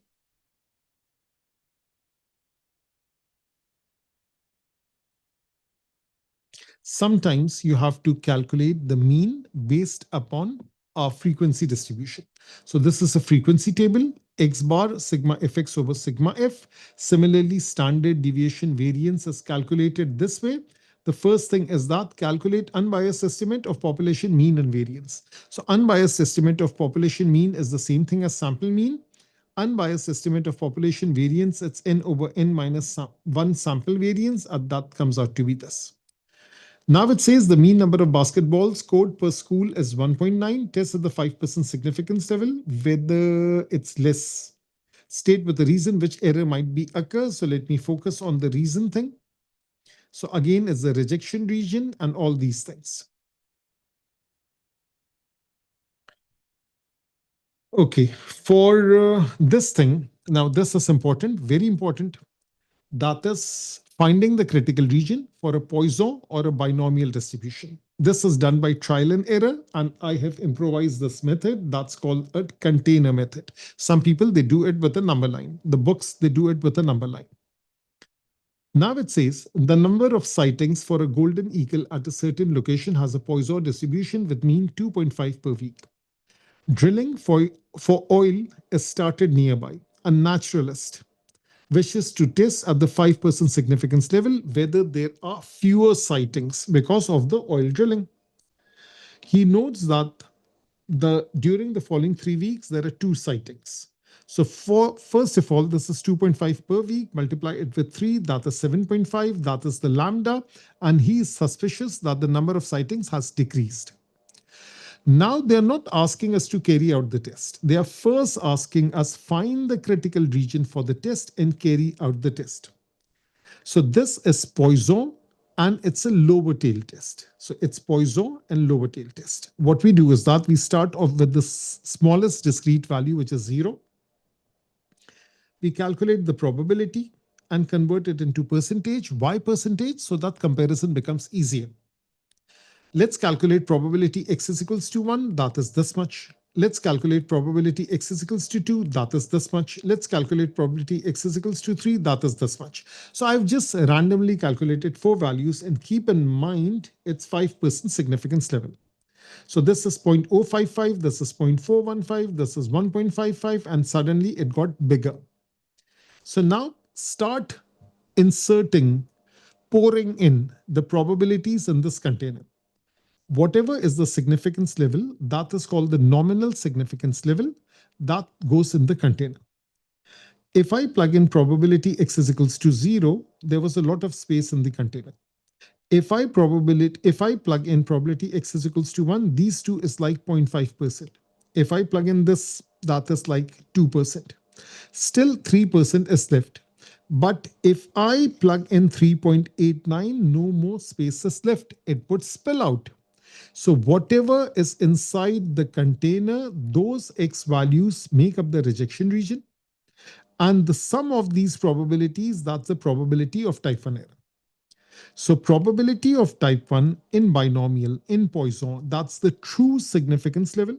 Speaker 1: Sometimes you have to calculate the mean based upon a frequency distribution. So this is a frequency table, X bar sigma fx over sigma f. Similarly, standard deviation variance is calculated this way. The first thing is that calculate unbiased estimate of population mean and variance. So unbiased estimate of population mean is the same thing as sample mean. Unbiased estimate of population variance, it's n over n minus 1 sample variance, and that comes out to be this. Now it says the mean number of basketballs scored per school is 1.9. Test at the 5% significance level, whether it's less. State with the reason which error might be occur. So let me focus on the reason thing. So again, it's the rejection region and all these things. Okay, for this thing, now this is important, very important. That is finding the critical region for a Poisson or a binomial distribution. This is done by trial and error, and I have improvised this method. That's called a container method. Some people, they do it with a number line. The books, they do it with a number line. Now it says the number of sightings for a golden eagle at a certain location has a Poisson distribution with mean 2.5 per week. Drilling for oil is started nearby. A naturalist wishes to test at the 5% significance level whether there are fewer sightings because of the oil drilling. He notes that during the following 3 weeks, there are 2 sightings. So for first of all, this is 2.5 per week. Multiply it with 3, that is 7.5. That is the lambda. And he is suspicious that the number of sightings has decreased. Now they're not asking us to carry out the test. They are first asking us find the critical region for the test and carry out the test. So this is Poisson and it's a lower tail test. So it's Poisson and lower tail test. What we do is that we start off with the smallest discrete value, which is 0. We calculate the probability and convert it into percentage. Why percentage? So that comparison becomes easier. Let's calculate probability x is equals to 1, that is this much. Let's calculate probability x is equals to 2, that is this much. Let's calculate probability x is equals to 3, that is this much. So I've just randomly calculated 4 values, and keep in mind it's 5% significance level. So this is 0.055, this is 0.415, this is 1.55, and suddenly it got bigger. So now start inserting, pouring in the probabilities in this container. Whatever is the significance level, that is called the nominal significance level, that goes in the container. If I plug in probability x is equals to 0, there was a lot of space in the container. If I plug in probability x is equals to 1, these two is like 0.5%. If I plug in this, that is like 2%. Still 3% is left. But if I plug in 3.89, no more space is left. It would spill out. So whatever is inside the container, those x values make up the rejection region. And the sum of these probabilities, that's the probability of type 1 error. So probability of type 1 in binomial, in Poisson, that's the true significance level.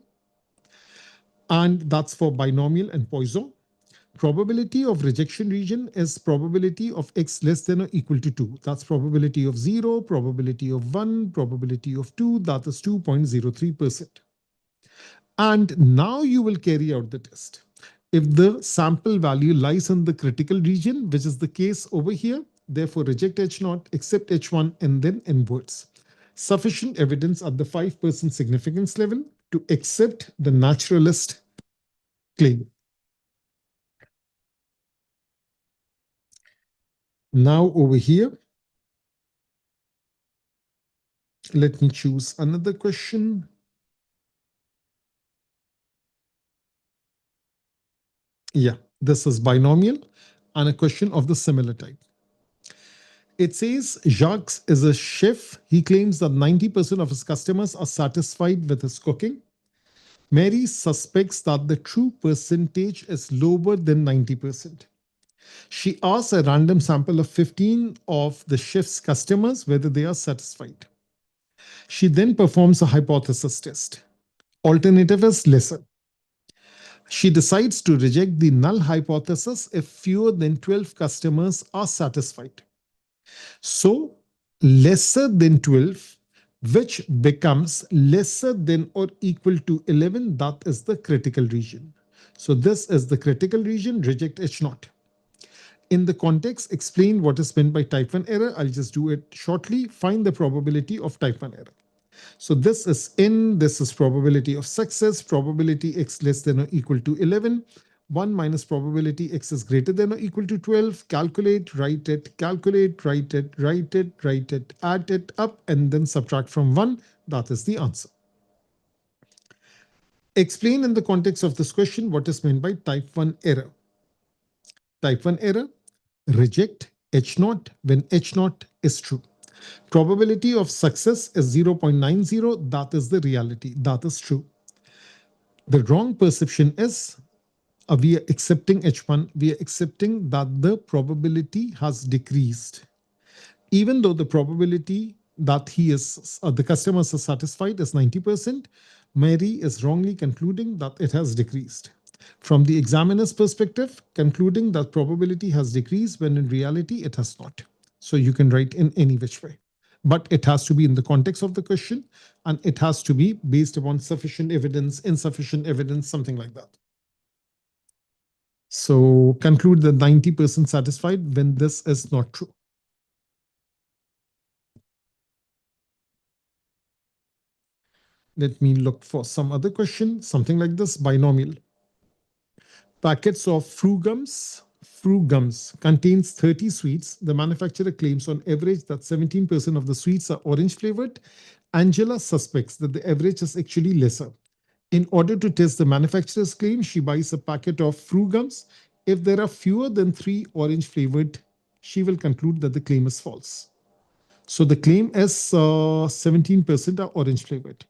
Speaker 1: And that's for binomial and Poisson. Probability of rejection region is probability of x less than or equal to 2. That's probability of 0, probability of 1, probability of 2, that is 2.03%. And now you will carry out the test. If the sample value lies in the critical region, which is the case over here, therefore reject H0, accept H1, and then inverts. Sufficient evidence at the 5% significance level to accept the naturalist claim. Now over here, let me choose another question. Yeah, this is binomial and a question of the similar type. It says Jacques is a chef. He claims that 90% of his customers are satisfied with his cooking. Mary suspects that the true percentage is lower than 90%. She asks a random sample of 15 of the chef's customers whether they are satisfied. She then performs a hypothesis test. Alternative is lesser. She decides to reject the null hypothesis if fewer than 12 customers are satisfied. So lesser than 12, which becomes lesser than or equal to 11, that is the critical region. So this is the critical region, reject H0. In the context, explain what is meant by type 1 error. I'll just do it shortly. Find the probability of type 1 error. So this is n, this is probability of success, probability x less than or equal to 11, 1 minus probability x is greater than or equal to 12, calculate, write it, calculate, write it, write it, write it, add it up, and then subtract from 1. That is the answer. Explain in the context of this question what is meant by type 1 error. Type 1 error, reject H0 when H0 is true. Probability of success is 0.90. That is the reality. That is true. The wrong perception is we are accepting H1. We are accepting that the probability has decreased. Even though the probability that the customers are satisfied is 90%, Mary is wrongly concluding that it has decreased. From the examiner's perspective, concluding that probability has decreased when in reality it has not. So you can write in any which way. But it has to be in the context of the question, and it has to be based upon sufficient evidence, insufficient evidence, something like that. So conclude that 90% satisfied when this is not true. Let me look for some other question, something like this, binomial. Packets of Frugums contains 30 sweets. The manufacturer claims on average that 17% of the sweets are orange flavored. Angela suspects that the average is actually lesser. In order to test the manufacturer's claim, she buys a packet of Frugums. If there are fewer than 3 orange flavored, she will conclude that the claim is false. So the claim is 17% are orange flavored.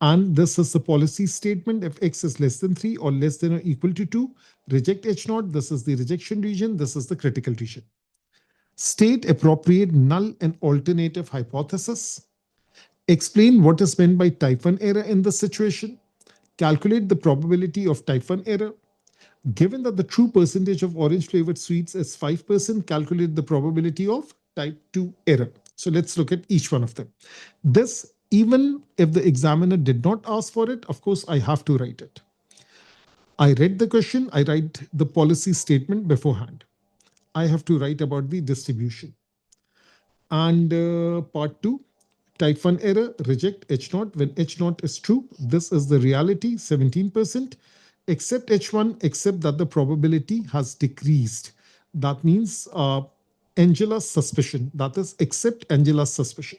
Speaker 1: And this is the policy statement. If X is less than 3 or less than or equal to 2, reject H naught. This is the rejection region. This is the critical region. State appropriate null and alternative hypothesis. Explain what is meant by type 1 error in this situation. Calculate the probability of type 1 error. Given that the true percentage of orange flavored sweets is 5%, calculate the probability of type 2 error. So let's look at each one of them. This, even if the examiner did not ask for it, of course, I have to write it. I read the question, I write the policy statement beforehand. I have to write about the distribution. And part 2, type 1 error, reject H naught when H naught is true. This is the reality, 17%. Accept H1, except that the probability has decreased. That means Angela's suspicion. That is, accept Angela's suspicion.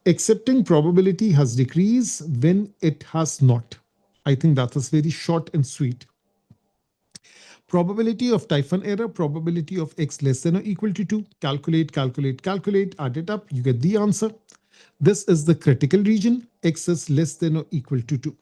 Speaker 1: Accepting probability has decreased when it has not. I think that is very short and sweet. Probability of type 1 error, probability of X less than or equal to 2. Calculate, calculate, calculate, add it up, you get the answer. This is the critical region, X is less than or equal to 2.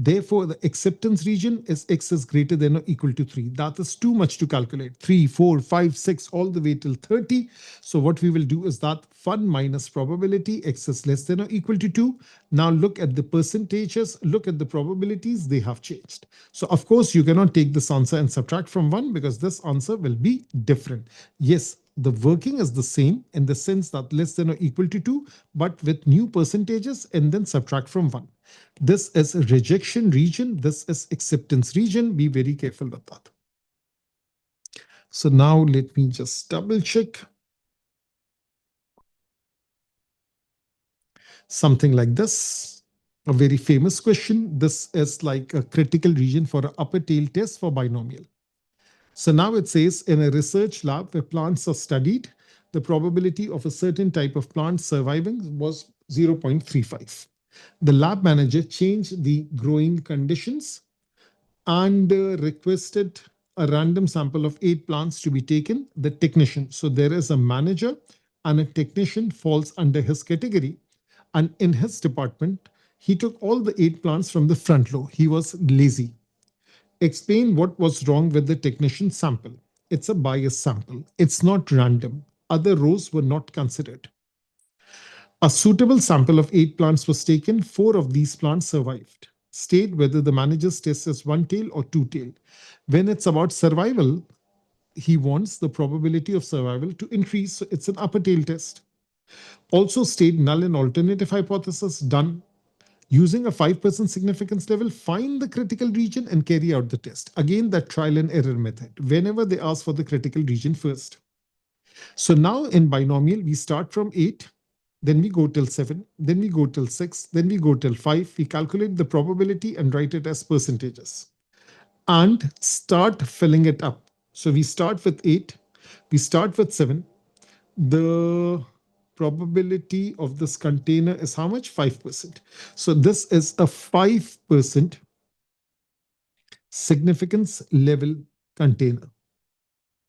Speaker 1: Therefore, the acceptance region is X is greater than or equal to 3. That is too much to calculate. 3, 4, 5, 6, all the way till 30. So what we will do is that 1 minus probability, X is less than or equal to 2. Now look at the percentages, look at the probabilities, they have changed. So of course, you cannot take this answer and subtract from 1 because this answer will be different. Yes, the working is the same in the sense that less than or equal to 2, but with new percentages and then subtract from 1. This is a rejection region. This is acceptance region. Be very careful with that. So now let me just double check. Something like this, a very famous question. This is like a critical region for an upper tail test for binomial. So now it says in a research lab where plants are studied, the probability of a certain type of plant surviving was 0.35. The lab manager changed the growing conditions and requested a random sample of 8 plants to be taken. The technician, so there is a manager and a technician falls under his category. And in his department, he took all the 8 plants from the front row. He was lazy. Explain what was wrong with the technician sample. It's a biased sample. It's not random. Other rows were not considered. A suitable sample of 8 plants was taken. 4 of these plants survived. State whether the manager's test is one tail or two tail. When it's about survival, he wants the probability of survival to increase. So it's an upper tail test. Also state null and alternative hypothesis done. Using a 5% significance level, find the critical region and carry out the test. Again, that trial and error method, whenever they ask for the critical region first. So now in binomial, we start from 8, then we go till 7, then we go till 6, then we go till 5. We calculate the probability and write it as percentages and start filling it up. So we start with 8, we start with 7. The probability of this container is how much? 5%. So this is a 5% significance level container.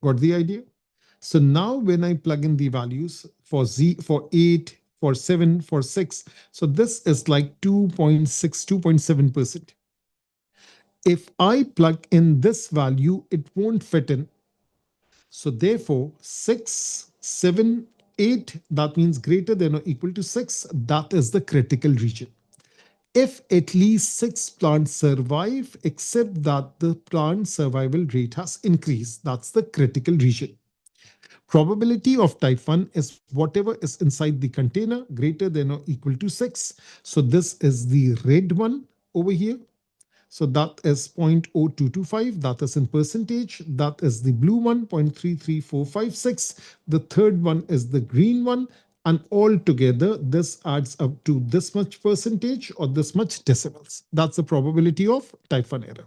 Speaker 1: Got the idea? So now when I plug in the values for Z, for 8, for 7, for 6, so this is like 2.6, 2.7%. If I plug in this value, it won't fit in. So therefore, 6, 7, 8, that means greater than or equal to 6, that is the critical region. If at least 6 plants survive, except that the plant survival rate has increased, that's the critical region. Probability of type 1 is whatever is inside the container greater than or equal to 6. So this is the red one over here. So that is 0.0225. That is in percentage. That is the blue one, 0.33456. The third one is the green one. And all together, this adds up to this much percentage or this much decimals. That's the probability of type 1 error.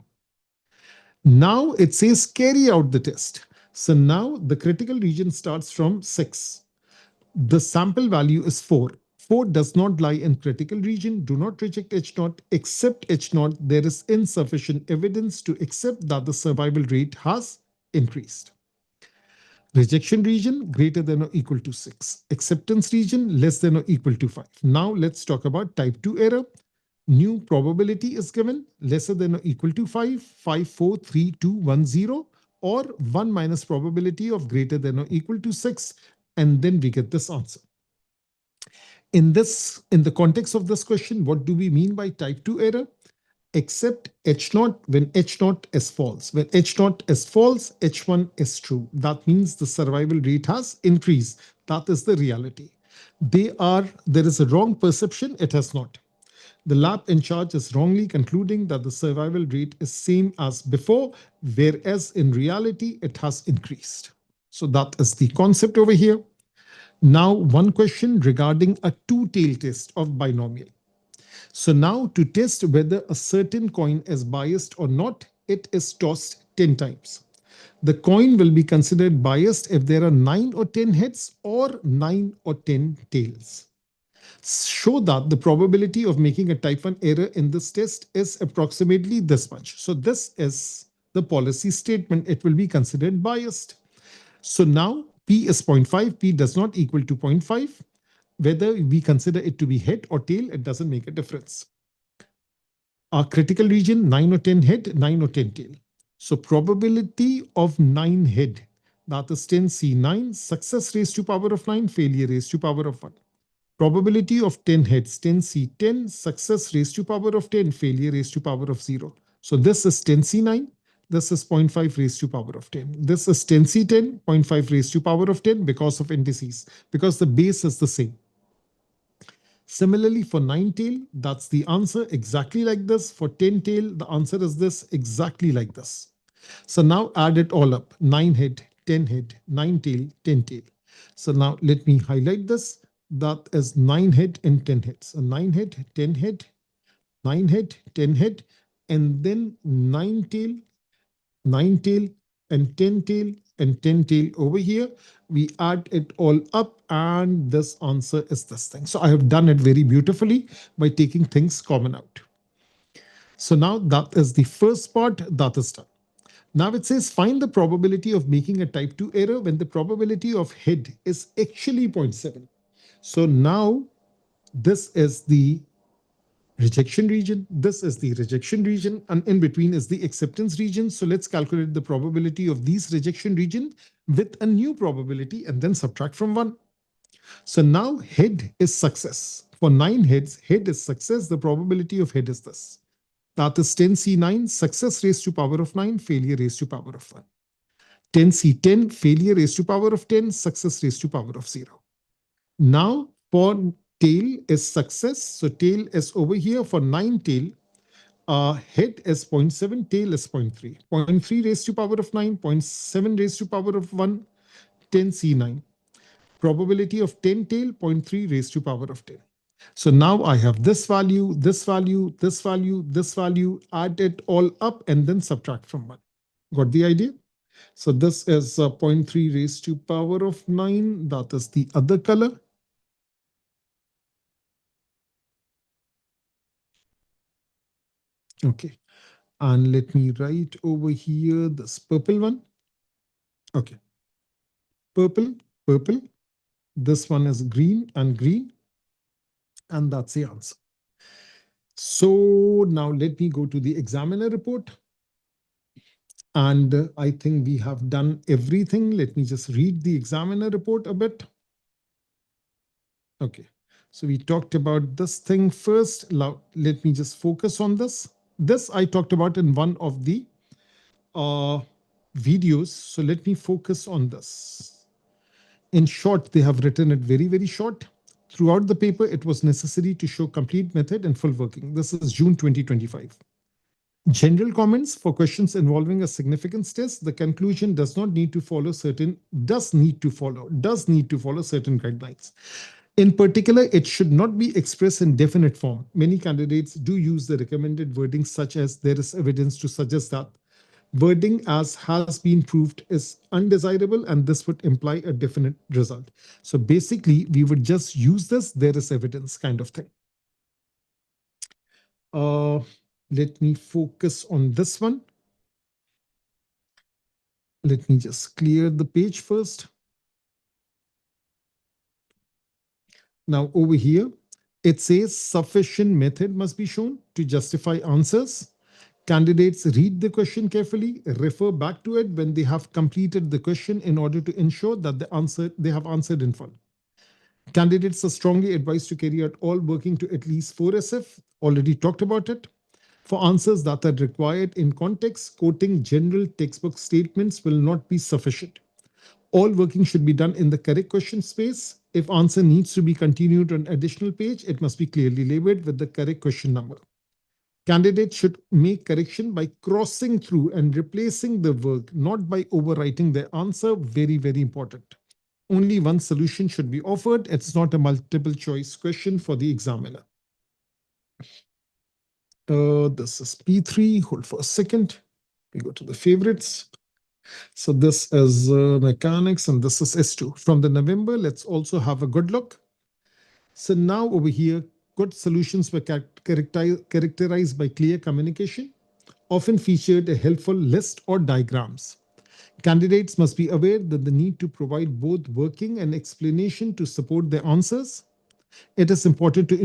Speaker 1: Now it says carry out the test. So now the critical region starts from 6. The sample value is 4. 4 does not lie in critical region. Do not reject H naught. Accept H naught. There is insufficient evidence to accept that the survival rate has increased. Rejection region greater than or equal to 6. Acceptance region less than or equal to 5. Now let's talk about type 2 error. New probability is given lesser than or equal to 5, 5, 4, 3, 2, 1, 0, or 1 minus probability of greater than or equal to 6. And then we get this answer. In the context of this question, what do we mean by type 2 error? Except H naught when H naught is false. When H naught is false, H1 is true. That means the survival rate has increased. That is the reality. There is a wrong perception, it has not. The lab in charge is wrongly concluding that the survival rate is same as before, whereas in reality, it has increased. So that is the concept over here. Now, one question regarding a two-tailed test of binomial. So now to test whether a certain coin is biased or not, it is tossed 10 times. The coin will be considered biased if there are 9 or 10 heads or 9 or 10 tails. Show that the probability of making a type 1 error in this test is approximately this much. So this is the policy statement. It will be considered biased. So now P is 0.5. P does not equal to 0.5. Whether we consider it to be head or tail, it doesn't make a difference. Our critical region, 9 or 10 head, 9 or 10 tail. So probability of 9 head, that is 10C9, success raised to power of 9, failure raised to power of 1. Probability of 10 heads, 10C10, success raised to power of 10, failure raised to power of 0. So this is 10C9, this is 0.5 raised to power of 10. This is 10C10, 0.5 raised to power of 10 because of indices, because the base is the same. Similarly, for 9 tail, that's the answer exactly like this. For 10 tail, the answer is this exactly like this. So now add it all up. 9 head, 10 head, 9 tail, 10 tail. So now let me highlight this. That is 9 head and 10 heads. So 9 head, 10 head, 9 head, 10 head, and then 9 tail, 9 tail, and 10 tail, and 10 tail over here. We add it all up, and this answer is this thing. So I have done it very beautifully by taking things common out. So now that is the first part that is done. Now it says find the probability of making a type 2 error when the probability of head is actually 0.7. So now this is the rejection region. This is the rejection region, and in between is the acceptance region. So let's calculate the probability of these rejection region with a new probability and then subtract from 1. So now head is success. For 9 heads, head is success. The probability of head is this. That is 10C9, success raised to power of 9, failure raised to power of 1. 10C10, failure raised to power of 10, success raised to power of 0. Now for tail is success. So tail is over here. For 9 tail, head is 0.7, tail is 0.3. 0.3 raised to power of 9, 0.7 raised to power of 1, 10C9. Probability of 10 tail, 0.3 raised to power of 10. So now I have this value, this value, this value, this value, add it all up and then subtract from 1. Got the idea? So this is 0.3 raised to power of 9. That is the other color. Okay. And let me write over here this purple one. Okay. Purple, purple. This one is green and green. And that's the answer. So now let me go to the examiner report. And I think we have done everything. Let me just read the examiner report a bit. Okay. So we talked about this thing first. Now, let me just focus on this. This I talked about in one of the videos. So let me focus on this. In short, they have written it very, very short. Throughout the paper, it was necessary to show complete method and full working. This is June 2025. General comments for questions involving a significance test. The conclusion does need to follow certain guidelines. In particular, it should not be expressed in definite form. Many candidates do use the recommended wording such as there is evidence to suggest that Wording as has been proved is undesirable, and this would imply a definite result. So basically, we would just use this, there is evidence kind of thing. Uh, Let me focus on this one. Let me just clear the page first. Now over here, it says sufficient method must be shown to justify answers. Candidates read the question carefully, refer back to it when they have completed the question in order to ensure that they have answered in full. Candidates are strongly advised to carry out all working to at least 4 SF, already talked about it. For answers that are required in context, quoting general textbook statements will not be sufficient. All working should be done in the correct question space. If answer needs to be continued on additional page, it must be clearly labeled with the correct question number. Candidates should make correction by crossing through and replacing the work, not by overwriting their answer. Very, very important. Only one solution should be offered. It's not a multiple choice question for the examiner. This is P3. Hold for a second. We go to the favorites. So this is mechanics and this is S2. From the November, let's also have a good look. So now over here, good solutions were characterized by clear communication, often featured a helpful list or diagrams. Candidates must be aware that the need to provide both working and explanation to support their answers. It is important to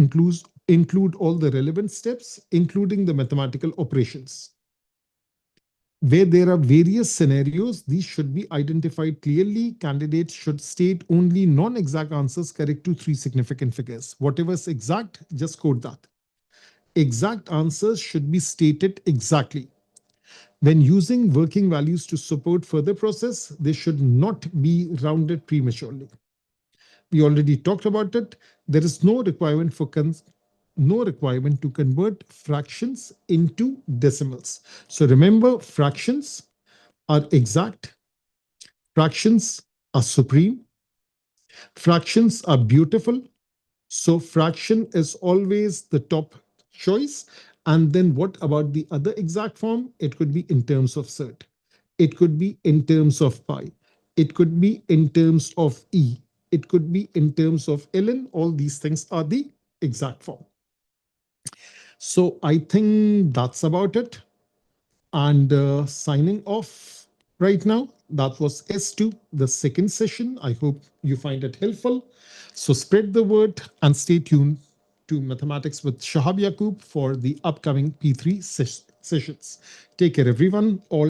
Speaker 1: include all the relevant steps, including the mathematical operations. Where there are various scenarios, these should be identified clearly. Candidates should state only non-exact answers correct to 3 significant figures. Whatever is exact, just quote that. Exact answers should be stated exactly. When using working values to support further process, they should not be rounded prematurely. We already talked about it. There is no requirement to convert fractions into decimals. So remember, fractions are exact, fractions are supreme, fractions are beautiful. So fraction is always the top choice. And then what about the other exact form? It could be in terms of cert. It could be in terms of pi. It could be in terms of e. It could be in terms of ln. All these things are the exact form. So I think that's about it. And signing off right now. That was S2, the second session. I hope you find it helpful. So spread the word and stay tuned to Mathematics with Shahab Yaqub for the upcoming P3 sessions. Take care, everyone. All